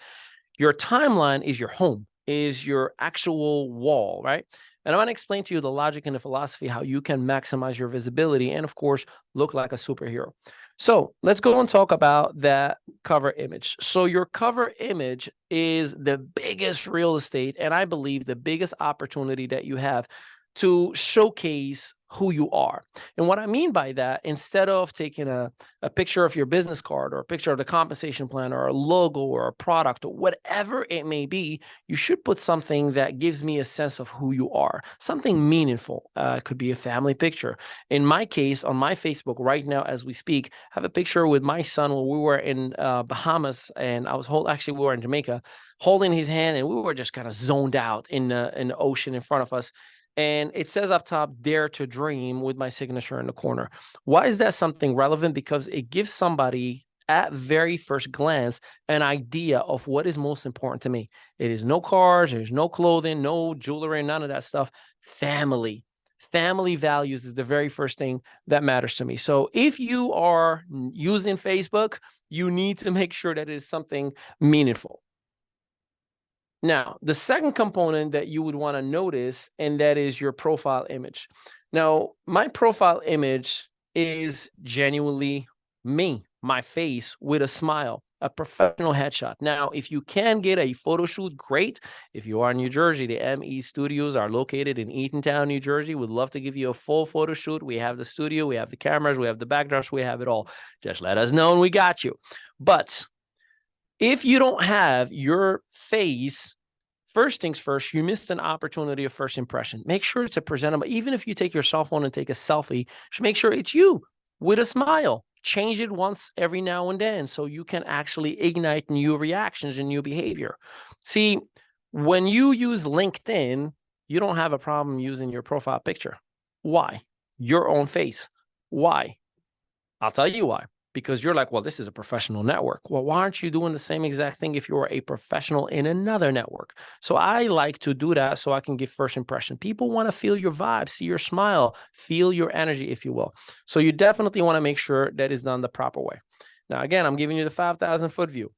Your timeline is your home, is your actual wall, right? And I'm going to explain to you the logic and the philosophy, how you can maximize your visibility and, of course, look like a superhero. So let's go and talk about that cover image. So your cover image is the biggest real estate, and I believe the biggest opportunity that you have to showcase who you are. And what I mean by that, instead of taking a picture of your business card or a picture of the compensation plan or a logo or a product or whatever it may be, you should put something that gives me a sense of who you are, something meaningful. It could be a family picture. In my case, on my Facebook right now, as we speak, I have a picture with my son when we were in Bahamas, and actually we were in Jamaica, holding his hand, and we were just kind of zoned out in the ocean in front of us. And it says up top, "Dare to Dream," with my signature in the corner. Why is that something relevant? Because it gives somebody at very first glance an idea of what is most important to me. It is no cars, there's no clothing, no jewelry, none of that stuff. Family. Family values is the very first thing that matters to me. So if you are using Facebook, you need to make sure that it is something meaningful. Now, the second component that you would want to notice, and that is your profile image. Now, my profile image is genuinely me, my face with a smile, a professional headshot. Now, if you can get a photo shoot, great. If you are in New Jersey, the ME studios are located in Eatontown, New Jersey. We'd love to give you a full photo shoot. We have the studio, we have the cameras, we have the backdrops, we have it all. Just let us know and we got you. But if you don't have your face, first things first, you missed an opportunity of first impression. Make sure it's a presentable. Even if you take your cell phone and take a selfie, just make sure it's you with a smile. Change it once every now and then so you can actually ignite new reactions and new behavior. See, when you use LinkedIn, you don't have a problem using your profile picture. Why? Your own face. Why? I'll tell you why. Because you're like, well, this is a professional network. Well, why aren't you doing the same exact thing if you're a professional in another network? So I like to do that so I can give first impression. People want to feel your vibe, see your smile, feel your energy, if you will. So you definitely want to make sure that is done the proper way. Now, again, I'm giving you the 5,000-foot view.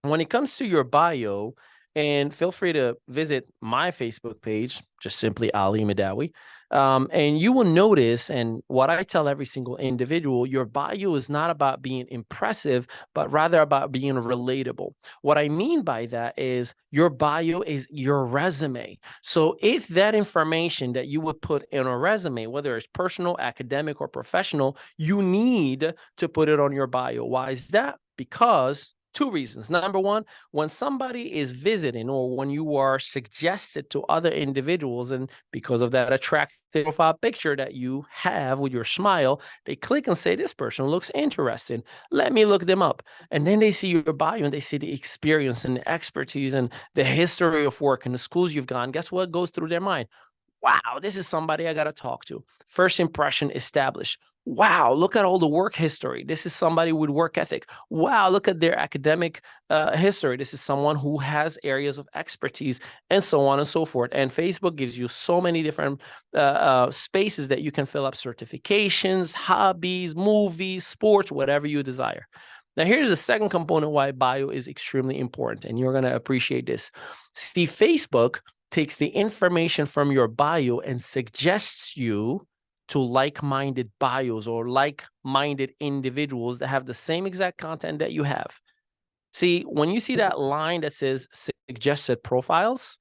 When it comes to your bio, and feel free to visit my Facebook page, just simply Ali Mehdaoui. And you will notice, and what I tell every single individual, your bio is not about being impressive, but rather about being relatable. What I mean by that is your bio is your resume. So if that information that you would put in a resume, whether it's personal, academic, or professional, you need to put it on your bio. Why is that? Because 2 reasons. Number one, when somebody is visiting or when you are suggested to other individuals, and because of that attractive profile picture that you have with your smile, they click and say, this person looks interesting. Let me look them up. And then they see your bio and they see the experience and the expertise and the history of work and the schools you've gone. Guess what goes through their mind? Wow, this is somebody I got to talk to. First impression established. Wow, look at all the work history. This is somebody with work ethic. Wow, look at their academic history. This is someone who has areas of expertise, and so on and so forth. And Facebook gives you so many different spaces that you can fill up certifications, hobbies, movies, sports, whatever you desire. Now, here's the second component why bio is extremely important, and you're going to appreciate this. See, Facebook takes the information from your bio and suggests you to like-minded bios or like-minded individuals that have the same exact content that you have. See, when you see that line that says suggested profiles,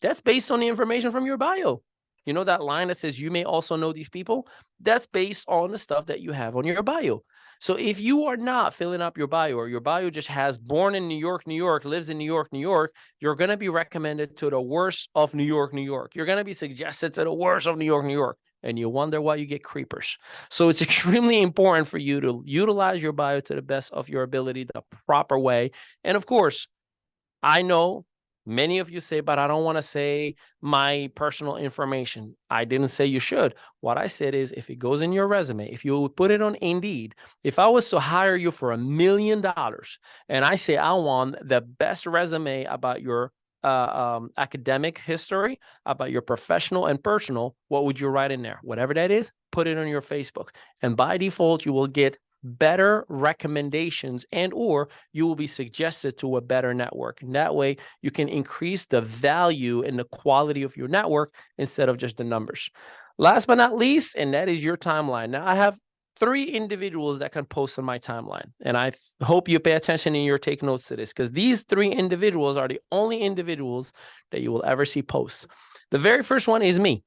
that's based on the information from your bio. You know that line that says you may also know these people? That's based on the stuff that you have on your bio. So if you are not filling up your bio, or your bio just has born in New York, New York, lives in New York, New York, you're going to be recommended to the worst of New York, New York. You're going to be suggested to the worst of New York, New York. And you wonder why you get creepers. So it's extremely important for you to utilize your bio to the best of your ability, the proper way. And of course, I know many of you say, but I don't want to say my personal information. I didn't say you should. What I said is, if it goes in your resume, if you put it on Indeed, if I was to hire you for $1 million and I say I want the best resume about your academic history, about your professional and personal, what would you write in there? Whatever that is, put it on your Facebook. And by default, you will get better recommendations, and or you will be suggested to a better network. And that way you can increase the value and the quality of your network instead of just the numbers. Last but not least, and that is your timeline. Now I have 3 individuals that can post on my timeline, and I hope you pay attention and you're taking notes to this, because these 3 individuals are the only individuals that you will ever see post. The very first one is me.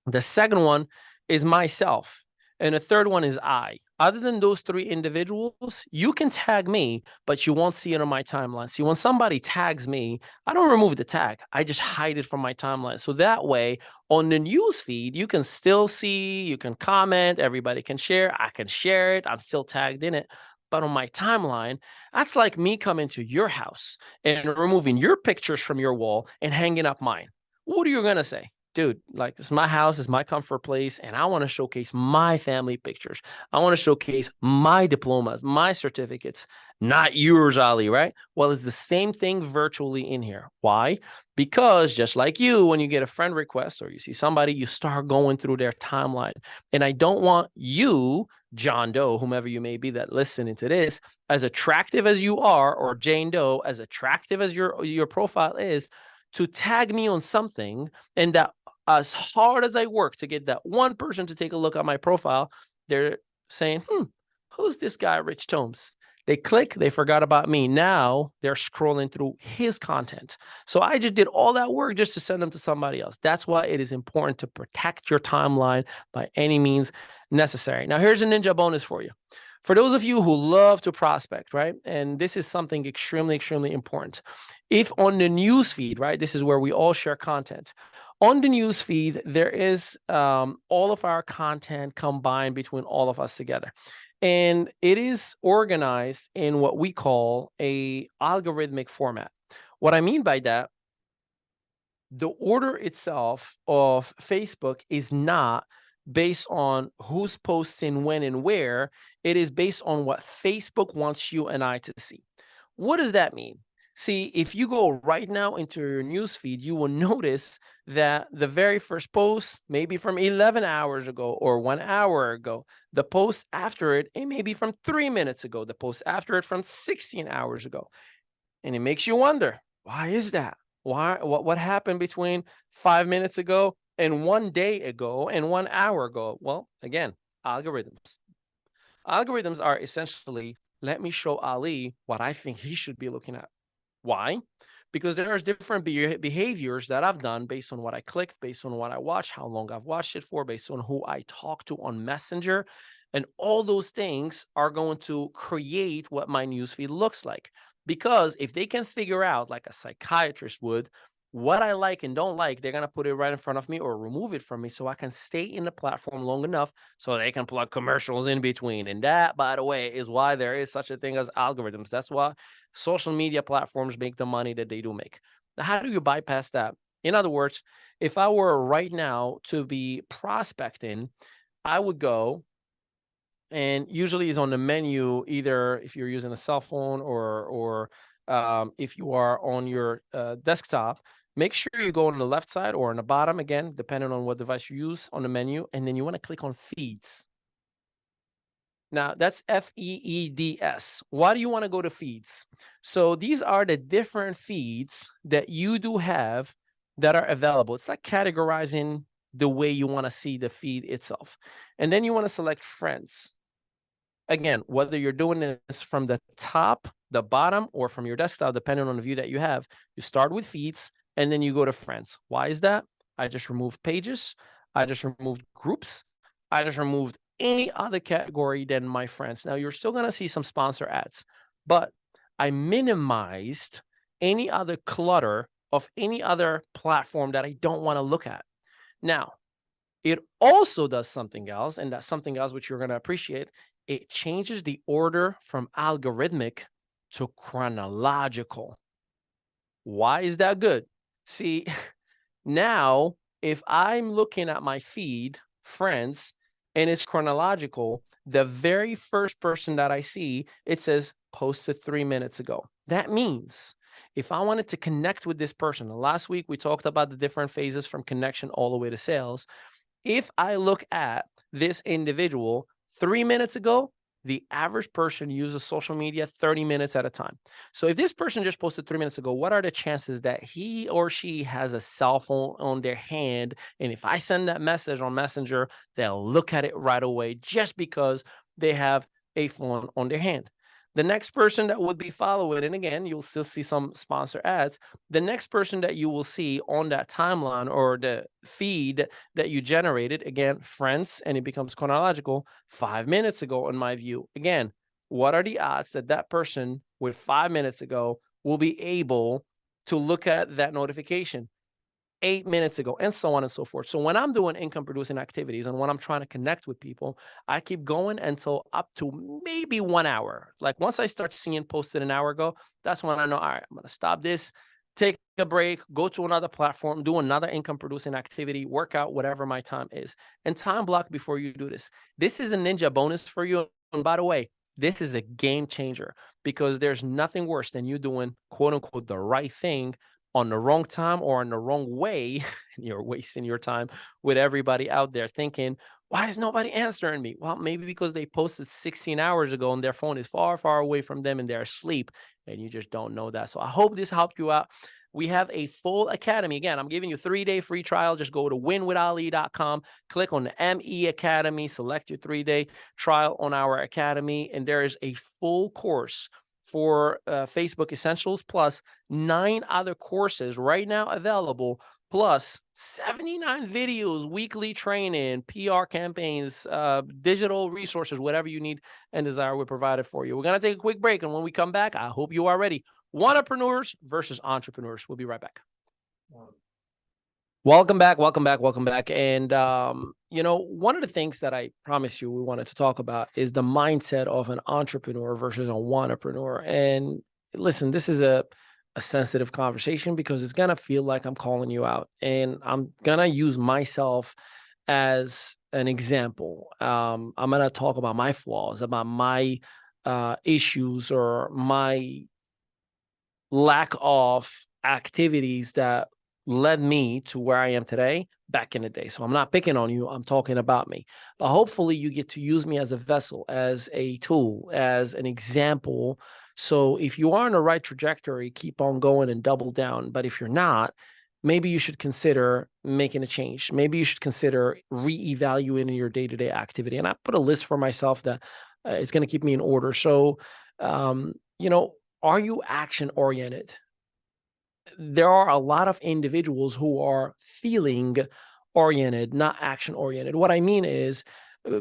The second one is myself. And the third one is I. Other than those 3 individuals, you can tag me, but you won't see it on my timeline. See, when somebody tags me, I don't remove the tag. I just hide it from my timeline. So that way, on the news feed, you can still see, you can comment, everybody can share. I can share it. I'm still tagged in it. But on my timeline, that's like me coming to your house and removing your pictures from your wall and hanging up mine. What are you going to say? Dude, like, it's my house, it's my comfort place, and I want to showcase my family pictures. I want to showcase my diplomas, my certificates, not yours, Ali, right? Well, it's the same thing virtually in here. Why? Because just like you, when you get a friend request or you see somebody, you start going through their timeline. And I don't want you, John Doe, whomever you may be that listening to this, as attractive as you are, or Jane Doe, as attractive as your profile is, to tag me on something, and that as hard as I work to get that one person to take a look at my profile, they're saying, who's this guy, Rich Tomes? They click, they forgot about me. Now they're scrolling through his content. So I just did all that work just to send them to somebody else. That's why it is important to protect your timeline by any means necessary. Now, here's a ninja bonus for you. For those of you who love to prospect, right? And this is something extremely, extremely important. If on the news feed, right, this is where we all share content. On the news feed, there is all of our content combined between all of us together. And it is organized in what we call a algorithmic format. What I mean by that, the order itself of Facebook is not based on who's posting when and where. It is based on what Facebook wants you and I to see. What does that mean? See, if you go right now into your news feed, you will notice that the very first post may be from 11 hours ago or 1 hour ago. The post after it, it may be from 3 minutes ago. The post after it from 16 hours ago. And it makes you wonder, why is that? Why? What happened between 5 minutes ago and 1 day ago and 1 hour ago? Well, again, algorithms. Algorithms are essentially, let me show Ali what I think he should be looking at. Why? Because there's different behaviors that I've done based on what I clicked, based on what I watched, how long I've watched it for, based on who I talk to on Messenger. And all those things are going to create what my newsfeed looks like. Because if they can figure out, like a psychiatrist would, what I like and don't like, they're going to put it right in front of me or remove it from me so I can stay in the platform long enough so they can plug commercials in between. And that, by the way, is why there is such a thing as algorithms. That's why social media platforms make the money that they do make. Now, how do you bypass that? In other words, if I were right now to be prospecting, I would go, and usually is on the menu, either if you're using a cell phone or if you are on your desktop. Make sure you go on the left side or on the bottom, again, depending on what device you use, on the menu, and then you want to click on feeds. Now, that's Feeds. Why do you want to go to feeds? So these are the different feeds that you do have that are available. It's like categorizing the way you want to see the feed itself. And then you want to select friends. Again, whether you're doing this from the top, the bottom, or from your desktop, depending on the view that you have, you start with feeds and then you go to friends. Why is that? I just removed pages. I just removed groups. I just removed any other category than my friends. Now, you're still going to see some sponsor ads, but I minimized any other clutter of any other platform that I don't want to look at. Now, it also does something else, and that's something else which you're going to appreciate. It changes the order from algorithmic to chronological. Why is that good? See, now if I'm looking at my feed, friends, and it's chronological, the very first person that I see, it says posted 3 minutes ago. That means if I wanted to connect with this person, and last week we talked about the different phases from connection all the way to sales. If I look at this individual 3 minutes ago, the average person uses social media 30 minutes at a time. So if this person just posted 3 minutes ago, what are the chances that he or she has a cell phone on their hand? And if I send that message on Messenger, they'll look at it right away just because they have a phone on their hand. The next person that would be following, and again, you'll still see some sponsor ads. The next person that you will see on that timeline or the feed that you generated, again, friends, and it becomes chronological 5 minutes ago, in my view. Again, what are the odds that that person with 5 minutes ago will be able to look at that notification 8 minutes ago, and so on and so forth? So when I'm doing income producing activities and when I'm trying to connect with people, I keep going until up to maybe 1 hour. Like once I start seeing posted an hour ago, that's when I know, all right, I'm going to stop this, take a break, go to another platform, do another income producing activity, work out, whatever my time is. And time block before you do this. This is a ninja bonus for you. And by the way, this is a game changer because there's nothing worse than you doing quote unquote the right thing on the wrong time or in the wrong way. And you're wasting your time with everybody out there thinking, why is nobody answering me? Well, maybe because they posted 16 hours ago and their phone is far, far away from them and they're asleep and you just don't know that. So I hope this helped you out. We have a full academy. Again, I'm giving you a 3-day free trial. Just go to winwithali.com, click on the ME Academy, select your 3-day trial on our academy, and there is a full course for Facebook Essentials plus 9 other courses right now available, plus 79 videos, weekly training, PR campaigns, digital resources, whatever you need and desire, we provided for you. We're going to take a quick break, and when we come back, I hope you are ready. Wantrepreneurs versus entrepreneurs. We'll be right back. Welcome back. And, one of the things that I promised you we wanted to talk about is the mindset of an entrepreneur versus a wantrepreneur. And listen, this is a sensitive conversation because it's going to feel like I'm calling you out. And I'm going to use myself as an example. I'm going to talk about my flaws, about my issues, or my lack of activities that led me to where I am today back in the day. So I'm not picking on you. I'm talking about me. But hopefully you get to use me as a vessel, as a tool, as an example. So if you are on the right trajectory, keep on going and double down. But if you're not, maybe you should consider making a change. Maybe you should consider reevaluating your day-to-day activity. And I put a list for myself that is going to keep me in order. So, are you action oriented? There are a lot of individuals who are feeling oriented, not action oriented. What I mean is,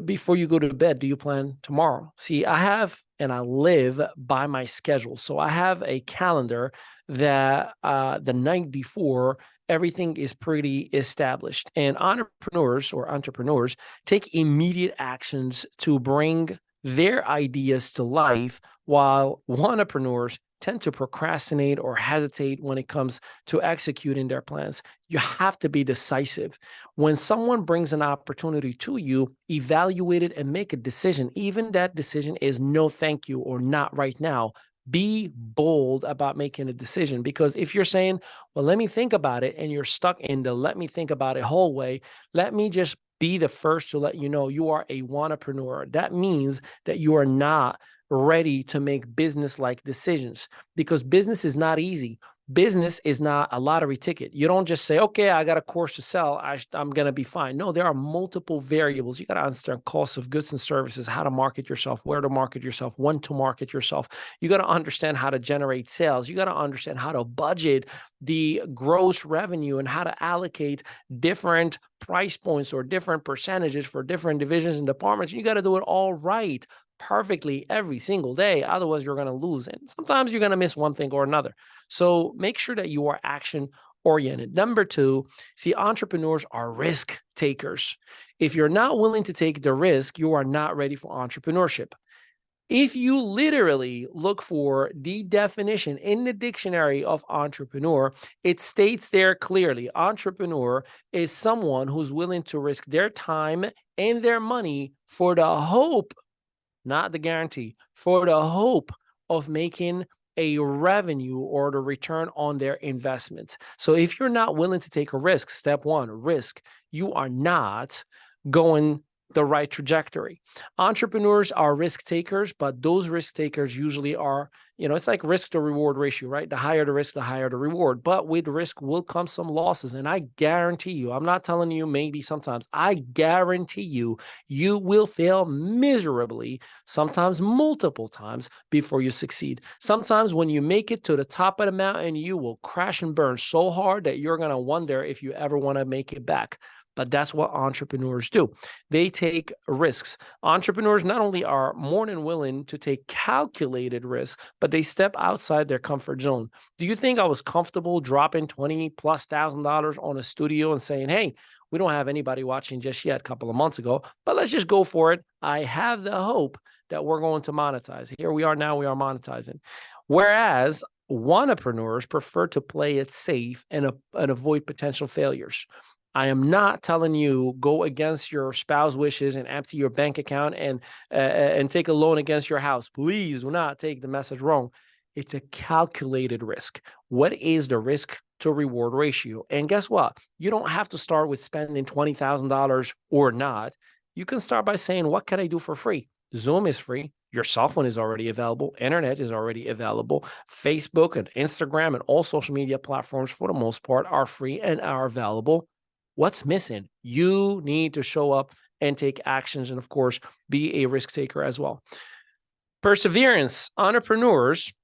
before you go to bed, do you plan tomorrow? See, I have and I live by my schedule. So I have a calendar that the night before, everything is pretty established. And entrepreneurs take immediate actions to bring their ideas to life, while wantrepreneurs tend to procrastinate or hesitate when it comes to executing their plans. You have to be decisive. When someone brings an opportunity to you, evaluate it and make a decision. Even that decision is no thank you or not right now. Be bold about making a decision, because if you're saying, well, let me think about it, and you're stuck in the let me think about it hallway, let me just be the first to let you know you are a wantrepreneur. That means that you are not ready to make business-like decisions, because business is not easy. Business is not a lottery ticket. You don't just say, okay, I got a course to sell, I'm going to be fine. No, there are multiple variables. You got to understand costs of goods and services, how to market yourself, where to market yourself, when to market yourself. You got to understand how to generate sales. You got to understand how to budget the gross revenue and how to allocate different price points or different percentages for different divisions and departments. You got to do it all right, perfectly every single day. Otherwise, you're going to lose. And sometimes you're going to miss one thing or another. So make sure that you are action oriented. Number two, see, entrepreneurs are risk takers. If you're not willing to take the risk, you are not ready for entrepreneurship. If you literally look for the definition in the dictionary of entrepreneur, it states there clearly, entrepreneur is someone who's willing to risk their time and their money for the hope, not the guarantee, for the hope of making a revenue or the return on their investment. So if you're not willing to take a risk, step one, risk, you are not going the right trajectory. Entrepreneurs are risk takers, but those risk takers usually are, it's like risk to reward ratio, right? The higher the risk, the higher the reward. But with risk will come some losses. And I guarantee you, I'm not telling you maybe sometimes, I guarantee you, you will fail miserably, sometimes multiple times before you succeed. Sometimes when you make it to the top of the mountain, you will crash and burn so hard that you're going to wonder if you ever want to make it back. But that's what entrepreneurs do. They take risks. Entrepreneurs not only are more than willing to take calculated risks, but they step outside their comfort zone. Do you think I was comfortable dropping $20,000+ on a studio and saying, hey, we don't have anybody watching just yet a couple of months ago, but let's just go for it. I have the hope that we're going to monetize. Here we are now, we are monetizing. Whereas entrepreneurs prefer to play it safe and avoid potential failures. I am not telling you go against your spouse's wishes and empty your bank account and take a loan against your house. Please do not take the message wrong. It's a calculated risk. What is the risk to reward ratio? And guess what? You don't have to start with spending $20,000 or not. You can start by saying, what can I do for free? Zoom is free. Your cell phone is already available. Internet is already available. Facebook and Instagram and all social media platforms, for the most part, are free and are available. What's missing? You need to show up and take actions and, of course, be a risk taker as well. Perseverance. Entrepreneurs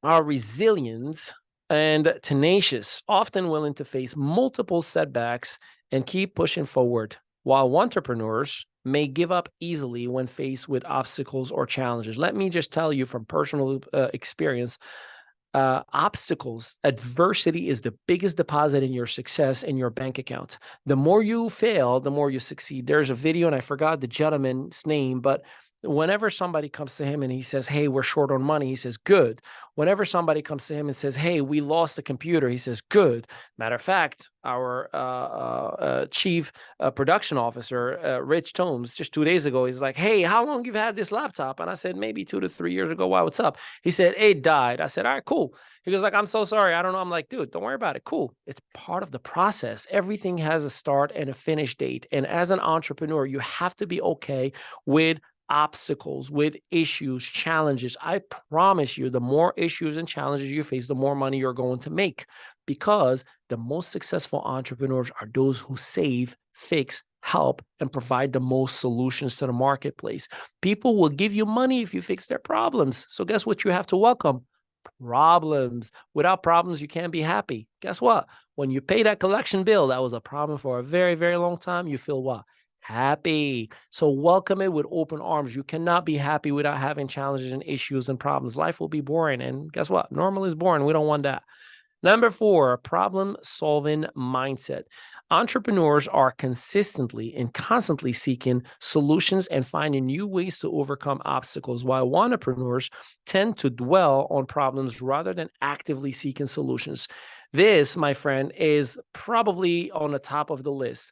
are resilient and tenacious, often willing to face multiple setbacks and keep pushing forward, while entrepreneurs may give up easily when faced with obstacles or challenges. Let me just tell you from personal experience, obstacles, adversity is the biggest deposit in your success in your bank account. The more you fail, the more you succeed. There's a video, and I forgot the gentleman's name, but whenever somebody comes to him and he says, hey, we're short on money, he says, good. Whenever somebody comes to him and says, hey, we lost a computer, he says, good. Matter of fact, our chief production officer, Rich Tomes, just 2 days ago, he's like, hey, how long you've had this laptop? And I said, maybe 2 to 3 years ago. Why, what's up? He said, it died. I said, all right, cool. He goes like, I'm so sorry. I don't know. I'm like, dude, don't worry about it. Cool. It's part of the process. Everything has a start and a finish date. And as an entrepreneur, you have to be okay with obstacles, with issues, challenges. I promise you, the more issues and challenges you face, the more money you're going to make, because the most successful entrepreneurs are those who save, fix, help, and provide the most solutions to the marketplace. People will give you money if you fix their problems. So guess what you have to welcome? Problems. Without problems, you can't be happy. Guess what? When you pay that collection bill, that was a problem for a very, very long time, you feel what? Happy. So welcome it with open arms. You cannot be happy without having challenges and issues and problems. Life will be boring. And guess what? Normal is boring. We don't want that. Number 4, problem-solving mindset. Entrepreneurs are consistently and constantly seeking solutions and finding new ways to overcome obstacles, while entrepreneurs tend to dwell on problems rather than actively seeking solutions. This, my friend, is probably on the top of the list.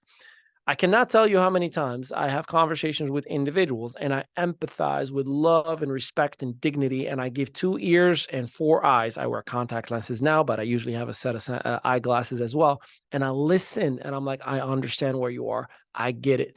I cannot tell you how many times I have conversations with individuals and I empathize with love and respect and dignity, and I give 2 ears and 4 eyes. I wear contact lenses now, but I usually have a set of eyeglasses as well. And I listen and I'm like, I understand where you are. I get it.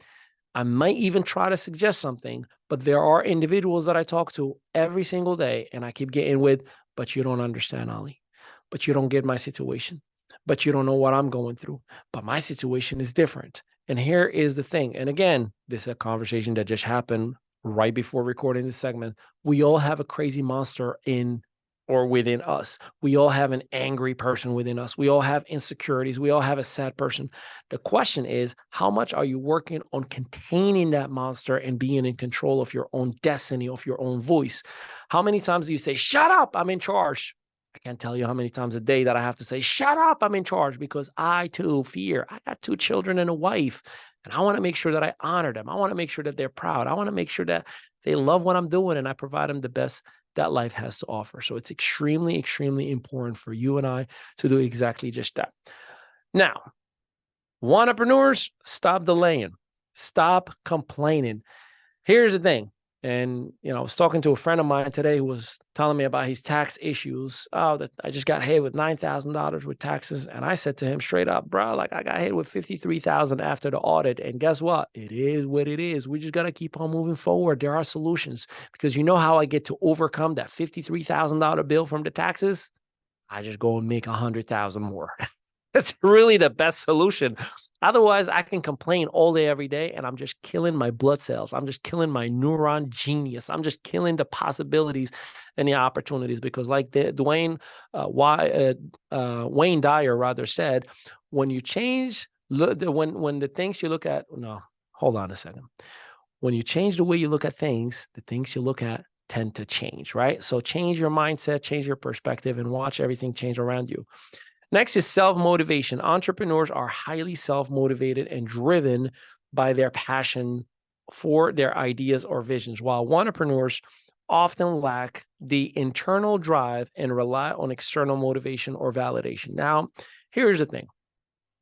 I might even try to suggest something, but there are individuals that I talk to every single day and I keep getting with, but you don't understand, Ali. but you don't get my situation, but you don't know what I'm going through. But my situation is different. And here is the thing. And again, this is a conversation that just happened right before recording this segment. We all have a crazy monster in or within us. We all have an angry person within us. We all have insecurities. We all have a sad person. The question is, how much are you working on containing that monster and being in control of your own destiny, of your own voice? How many times do you say, shut up, I'm in charge? I can't tell you how many times a day that I have to say, shut up, I'm in charge, because I too fear. I got 2 children and a wife, and I want to make sure that I honor them. I want to make sure that they're proud. I want to make sure that they love what I'm doing and I provide them the best that life has to offer. So it's extremely, extremely important for you and I to do exactly just that. Now, entrepreneurs, stop delaying. Stop complaining. Here's the thing. And, I was talking to a friend of mine today who was telling me about his tax issues. Oh, that I just got hit with $9,000 with taxes. And I said to him straight up, bro, like I got hit with $53,000 after the audit. And guess what? It is what it is. We just got to keep on moving forward. There are solutions, because you know how I get to overcome that $53,000 bill from the taxes? I just go and make 100,000 more. That's really the best solution. Otherwise, I can complain all day, every day, and I'm just killing my blood cells. I'm just killing my neuron genius. I'm just killing the possibilities and the opportunities, because like Wayne Dyer rather said, when you change, when the things you look at, no, hold on a second. When you change the way you look at things, the things you look at tend to change, right? So change your mindset, change your perspective, and watch everything change around you. Next is self-motivation. Entrepreneurs are highly self-motivated and driven by their passion for their ideas or visions, while entrepreneurs often lack the internal drive and rely on external motivation or validation. Now, here's the thing.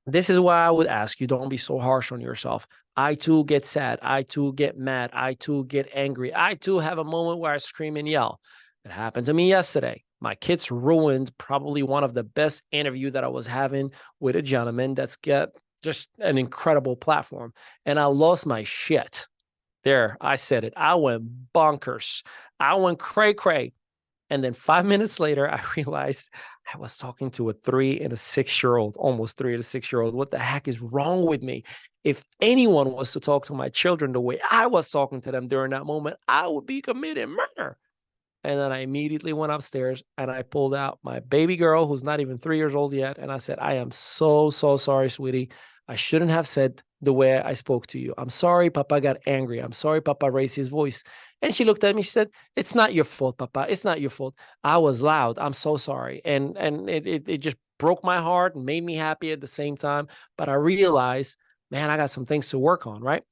This is why I would ask you, don't be so harsh on yourself. I too get sad. I too get mad. I too get angry. I too have a moment where I scream and yell. It happened to me yesterday. My kids ruined probably one of the best interview that I was having with a gentleman that's got just an incredible platform. And I lost my shit. There, I said it. I went bonkers. I went cray-cray. And then 5 minutes later, I realized I was talking to a 3 and a 6-year-old, almost 3 and a 6-year-old. What the heck is wrong with me? If anyone was to talk to my children the way I was talking to them during that moment, I would be committing murder. And then I immediately went upstairs and I pulled out my baby girl, who's not even 3 years old yet. And I said, I am so, so sorry, sweetie. I shouldn't have said the way I spoke to you. I'm sorry, Papa got angry. I'm sorry, Papa raised his voice. And she looked at me, she said, it's not your fault, Papa. It's not your fault. I was loud. I'm so sorry. And it just broke my heart and made me happy at the same time. But I realized, man, I got some things to work on, right?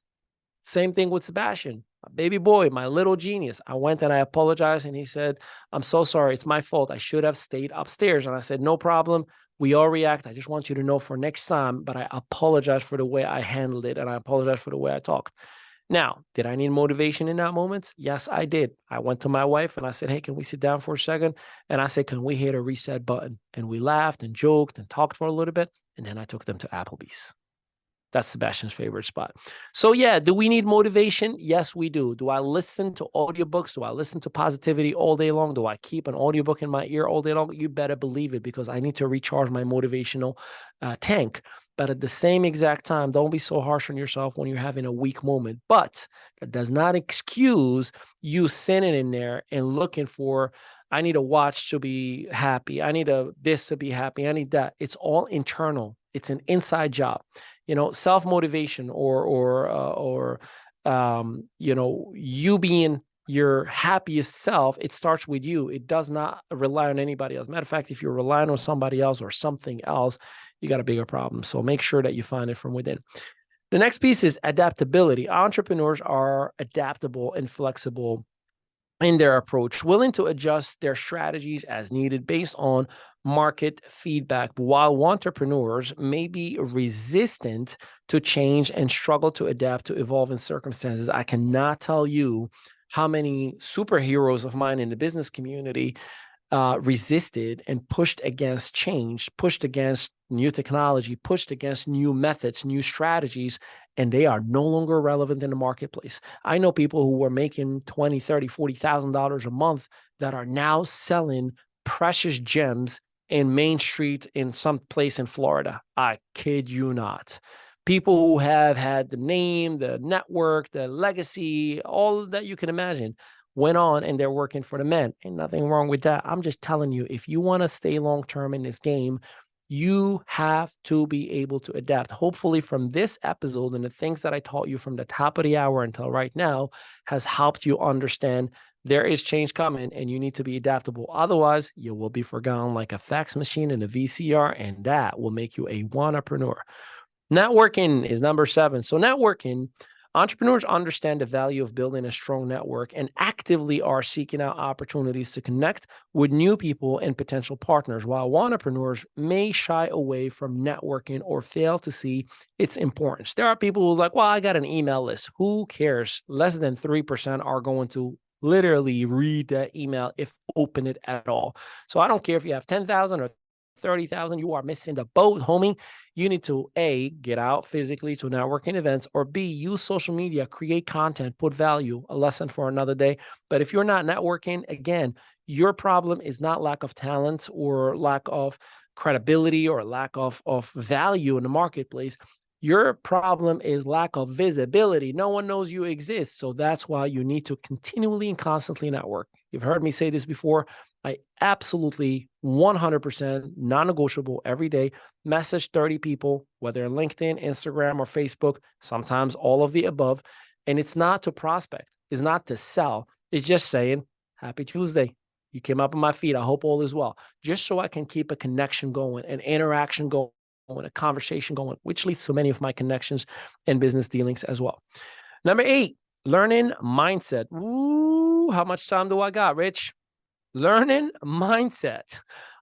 Same thing with Sebastian, my baby boy, my little genius. I went and I apologized, and he said, I'm so sorry. It's my fault. I should have stayed upstairs. And I said, no problem. We all react. I just want you to know for next time, but I apologize for the way I handled it, and I apologize for the way I talked. Now, did I need motivation in that moment? Yes, I did. I went to my wife and I said, hey, can we sit down for a second? And I said, can we hit a reset button? And we laughed and joked and talked for a little bit. And then I took them to Applebee's. That's Sebastian's favorite spot. So yeah, do we need motivation? Yes, we do. Do I listen to audiobooks? Do I listen to positivity all day long? Do I keep an audiobook in my ear all day long? You better believe it, because I need to recharge my motivational tank. But at the same exact time, don't be so harsh on yourself when you're having a weak moment. But that does not excuse you sitting in there and looking for, I need a watch to be happy. I need this to be happy. I need that. It's all internal. It's an inside job. Self-motivation or you being your happiest self, it starts with you. It does not rely on anybody else. Matter of fact, if you're relying on somebody else or something else, you got a bigger problem. So make sure that you find it from within. The next piece is adaptability. Entrepreneurs are adaptable and flexible in their approach, willing to adjust their strategies as needed based on market feedback. While entrepreneurs may be resistant to change and struggle to adapt to evolving circumstances, I cannot tell you how many superheroes of mine in the business community resisted and pushed against change, pushed against new technology, pushed against new methods, new strategies, and they are no longer relevant in the marketplace. I know people who were making $20,000, $30,000, $40,000 a month that are now selling precious gems in Main Street in some place in Florida. I kid you not. People who have had the name, the network, the legacy, all that you can imagine went on and they're working for the men. Ain't nothing wrong with that. I'm just telling you, if you want to stay long-term in this game, you have to be able to adapt. Hopefully from this episode and the things that I taught you from the top of the hour until right now has helped you understand there is change coming and you need to be adaptable. Otherwise, you will be forgotten like a fax machine and a VCR, and that will make you a wantrepreneur. Networking is number 7. So networking, entrepreneurs understand the value of building a strong network and actively are seeking out opportunities to connect with new people and potential partners, while wantrepreneurs may shy away from networking or fail to see its importance. There are people who are like, well, I got an email list. Who cares? Less than 3% are going to literally read that email if open it at all. So I don't care if you have 10,000 or 30,000, you are missing the boat, homie. You need to A, get out physically to networking events, or B, use social media, create content, put value, a lesson for another day. But if you're not networking, again, your problem is not lack of talent or lack of credibility or lack of value in the marketplace. Your problem is lack of visibility. No one knows you exist. So that's why you need to continually and constantly network. You've heard me say this before. I absolutely 100% non-negotiable every day message 30 people, whether LinkedIn, Instagram, or Facebook, sometimes all of the above. And it's not to prospect. It's not to sell. It's just saying, happy Tuesday. You came up on my feed. I hope all is well. Just so I can keep a connection going, an interaction going, a conversation going, which leads to many of my connections and business dealings as well. Number 8, learning mindset. Ooh, how much time do I got, Rich? Learning mindset.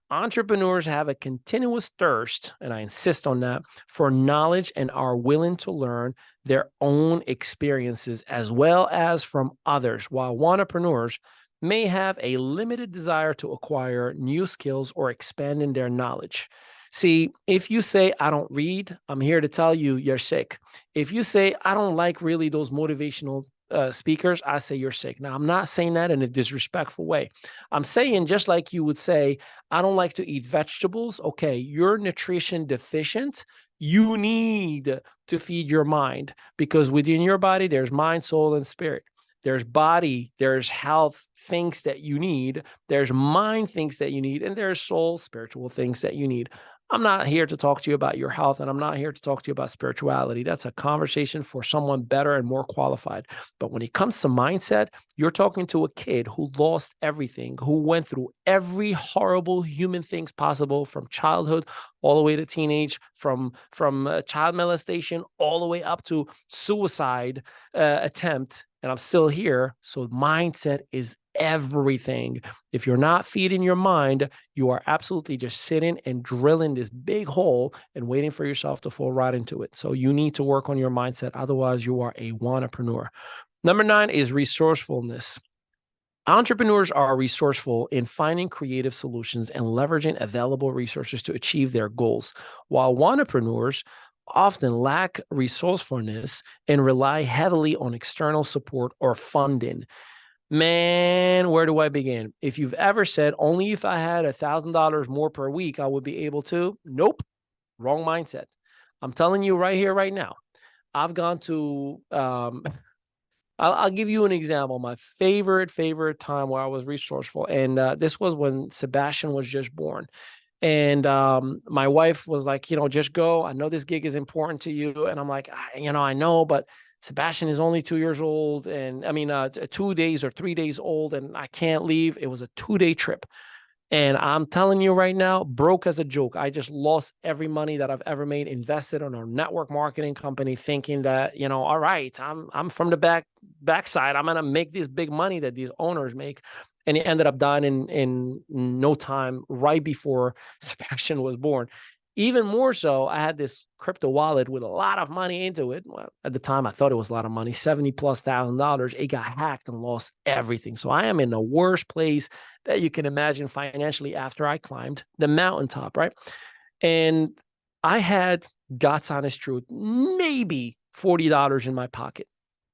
Entrepreneurs have a continuous thirst, and I insist on that, for knowledge and are willing to learn their own experiences as well as from others, while wantrepreneurs may have a limited desire to acquire new skills or expand in their knowledge. See, if you say, I don't read, I'm here to tell you you're sick. If you say, I don't like really those motivational speakers, I say you're sick. Now, I'm not saying that in a disrespectful way. I'm saying just like you would say, I don't like to eat vegetables. Okay, you're nutrition deficient. You need to feed your mind because within your body, there's mind, soul, and spirit. There's body, there's health, things that you need. There's mind, things that you need. And there's soul, spiritual things that you need. I'm not here to talk to you about your health, and I'm not here to talk to you about spirituality. That's a conversation for someone better and more qualified. But when it comes to mindset, you're talking to a kid who lost everything, who went through every horrible human things possible from childhood all the way to teenage, from child molestation all the way up to suicide attempt. And I'm still here. So mindset is everything. If you're not feeding your mind, you are absolutely just sitting and drilling this big hole and waiting for yourself to fall right into it. So you need to work on your mindset. Otherwise, you are a wantrepreneur. Number 9 is resourcefulness. Entrepreneurs are resourceful in finding creative solutions and leveraging available resources to achieve their goals, while wantrepreneurs often lack resourcefulness and rely heavily on external support or funding. Man, where do I begin? If you've ever said, only if I had $1,000 more per week, I would be able to. Nope. Wrong mindset. I'm telling you right here, right now. I've gone to, I'll give you an example. My favorite time where I was resourceful. And this was when Sebastian was just born. And my wife was like, just go. I know this gig is important to you. And I'm like, I know, but Sebastian is only 2 years old. And 2 days or 3 days old, and I can't leave. It was a 2-day trip. And I'm telling you right now, broke as a joke. I just lost every money that I've ever made, invested on a network marketing company, thinking that, all right, I'm from the backside. I'm going to make this big money that these owners make. And it ended up dying in no time, right before Sebastian was born. Even more so, I had this crypto wallet with a lot of money into it. Well, at the time, I thought it was a lot of money, $70,000+. It got hacked and lost everything. So I am in the worst place that you can imagine financially after I climbed the mountaintop, right? And I had, God's honest truth, maybe $40 in my pocket.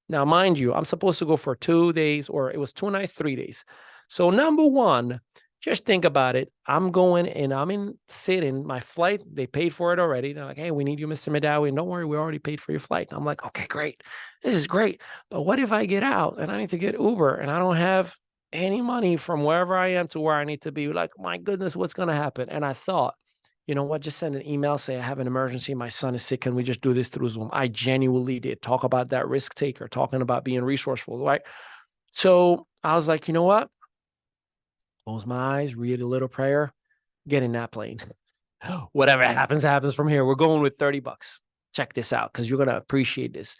Now, mind you, I'm supposed to go for 2 days, or it was 2 nights, 3 days. So number one, Just think about it. I'm going and I'm in sitting my flight. They paid for it already. They're like, hey, we need you, Mr. Mehdaoui. Don't worry, we already paid for your flight. I'm like, okay, great. This is great. But what if I get out and I need to get Uber and I don't have any money from wherever I am to where I need to be? Like, my goodness, what's going to happen? And I thought, you know what? Just send an email, say I have an emergency. My son is sick. Can we just do this through Zoom? I genuinely did talk about that risk taker, talking about being resourceful, right? So I was like, you know what? Close my eyes, read a little prayer, get in that plane. Whatever happens, happens from here. We're going with $30. Check this out, because you're going to appreciate this.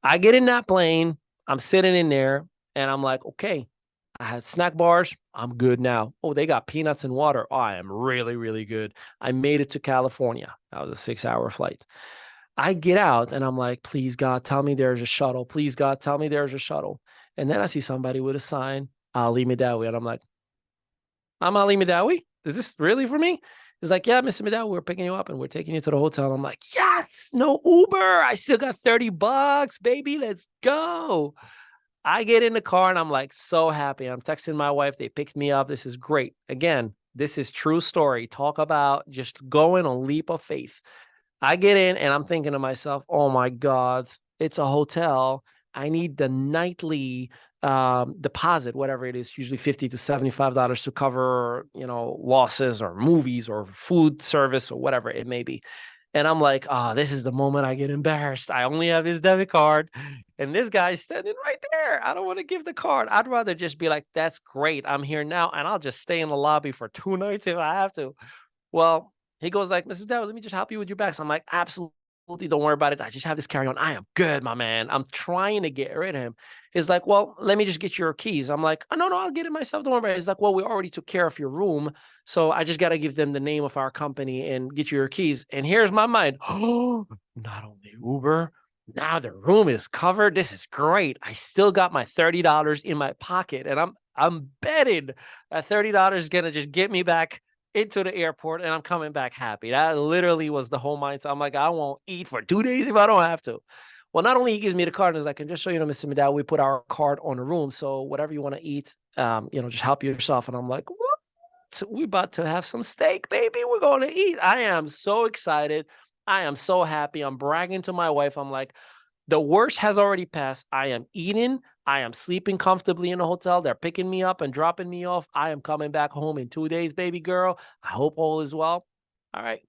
I get in that plane. I'm sitting in there, and I'm like, okay, I had snack bars. I'm good now. Oh, they got peanuts and water. Oh, I am really, really good. I made it to California. That was a 6-hour flight. I get out, and I'm like, please, God, tell me there's a shuttle. Please, God, tell me there's a shuttle. And then I see somebody with a sign, Ali Mehdaoui, and I'm like, I'm Ali Mehdaoui. Is this really for me? He's like, yeah, Mr. Mehdaoui, we're picking you up and we're taking you to the hotel. I'm like, yes, no Uber. I still got $30, baby. Let's go. I get in the car and I'm like so happy. I'm texting my wife. They picked me up. This is great. Again, this is true story. Talk about just going on leap of faith. I get in and I'm thinking to myself, oh my God, it's a hotel. I need the nightly deposit, whatever it is, usually $50 to $75 to cover, losses or movies or food service or whatever it may be. And I'm like, this is the moment I get embarrassed. I only have his debit card and this guy's standing right there. I don't want to give the card. I'd rather just be like, that's great. I'm here now. And I'll just stay in the lobby for 2 nights if I have to. Well, he goes like, Mr. Dowd, let me just help you with your bags. I'm like, absolutely, don't worry about it. I just have this carry-on. I am good, my man. I'm trying to get rid of him. He's like, well, let me just get your keys. I'm like, oh, no, I'll get it myself. Don't worry about it. He's like, well, we already took care of your room. So I just got to give them the name of our company and get you your keys. And here's my mind. Oh, not only Uber, now the room is covered. This is great. I still got my $30 in my pocket. And I'm betting that $30 is going to just get me back into the airport and I'm coming back happy. That literally was the whole mindset. I'm like, I won't eat for 2 days if I don't have to. Well, not only he gives me the card, and I can just show you, Mr. Mehdaoui, we put our card on the room. So whatever you want to eat, just help yourself. And I'm like, what? We about to have some steak, baby. We're going to eat. I am so excited. I am so happy. I'm bragging to my wife. I'm like, the worst has already passed. I am eating. I am sleeping comfortably in a hotel. They're picking me up and dropping me off. I am coming back home in 2 days, baby girl. I hope all is well. All right.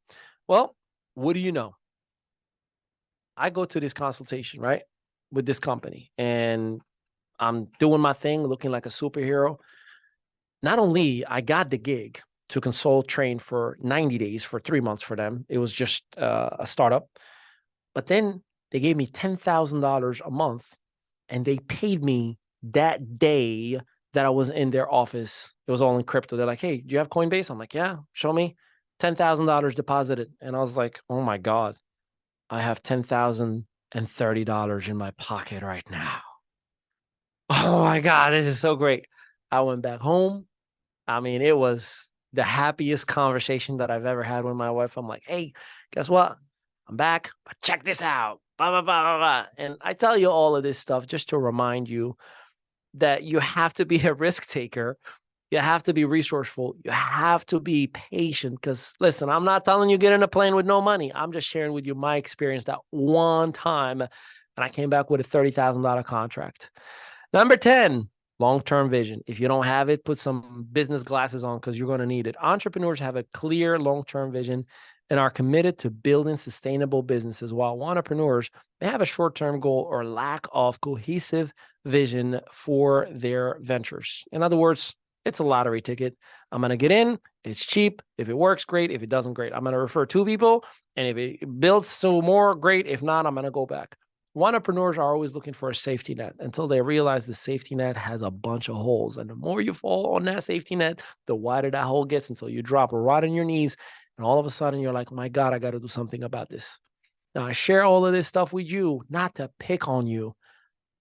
Well, what do you know? I go to this consultation, right, with this company, and I'm doing my thing, looking like a superhero. Not only I got the gig to consult, train for 90 days, for 3 months for them. It was just a startup. But then they gave me $10,000 a month and they paid me that day that I was in their office. It was all in crypto. They're like, hey, do you have Coinbase? I'm like, yeah, show me. $10,000 deposited. And I was like, oh my God, I have $10,030 in my pocket right now. Oh my God, this is so great. I went back home. I mean, it was the happiest conversation that I've ever had with my wife. I'm like, hey, guess what? I'm back, but check this out. Blah, blah, blah, blah, blah. And I tell you all of this stuff just to remind you that you have to be a risk taker. You have to be resourceful. You have to be patient. Because listen, I'm not telling you get in a plane with no money. I'm just sharing with you my experience that one time, and I came back with a $30,000 contract. Number 10, long-term vision. If you don't have it, put some business glasses on because you're going to need it. Entrepreneurs have a clear long-term vision and are committed to building sustainable businesses, while entrepreneurs may have a short-term goal or lack of cohesive vision for their ventures. In other words, it's a lottery ticket. I'm going to get in. It's cheap. If it works, great. If it doesn't, great. I'm going to refer 2 people. And if it builds to more, great. If not, I'm going to go back. Entrepreneurs are always looking for a safety net until they realize the safety net has a bunch of holes. And the more you fall on that safety net, the wider that hole gets until you drop right on your knees. And all of a sudden, you're like, my God, I got to do something about this. Now, I share all of this stuff with you, not to pick on you.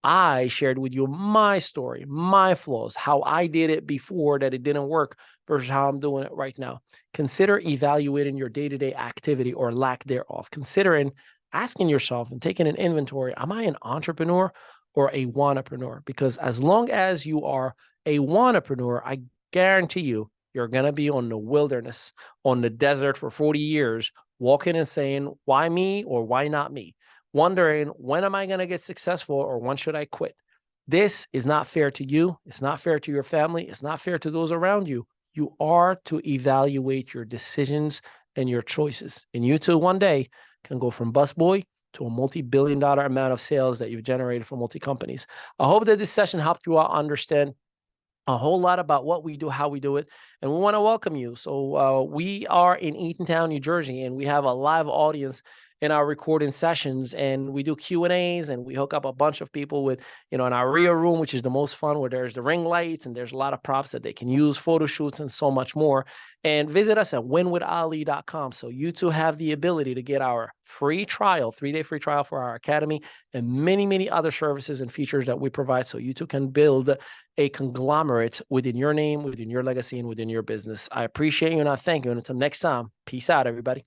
I shared with you my story, my flaws, how I did it before that it didn't work versus how I'm doing it right now. Consider evaluating your day-to-day activity or lack thereof. Considering asking yourself and taking an inventory, am I an entrepreneur or a wannapreneur? Because as long as you are a wannapreneur, I guarantee you, you're going to be on the wilderness, on the desert for 40 years, walking and saying, why me or why not me? Wondering, when am I going to get successful or when should I quit? This is not fair to you. It's not fair to your family. It's not fair to those around you. You are to evaluate your decisions and your choices. And you too, one day, can go from busboy to a multi-billion-dollar amount of sales that you've generated for multi-companies. I hope that this session helped you out understand a whole lot about what we do, how we do it, and we want to welcome you. So we are in Eatontown, New Jersey, and we have a live audience in our recording sessions, and we do Q&As, and we hook up a bunch of people with, in our real room, which is the most fun, where there's the ring lights and there's a lot of props that they can use, photo shoots, and so much more. And visit us at winwithali.com. So you too have the ability to get our free trial, 3-day free trial for our academy, and many, many other services and features that we provide, so you too can build a conglomerate within your name, within your legacy, and within your business. I appreciate you and I thank you. And until next time, peace out, everybody.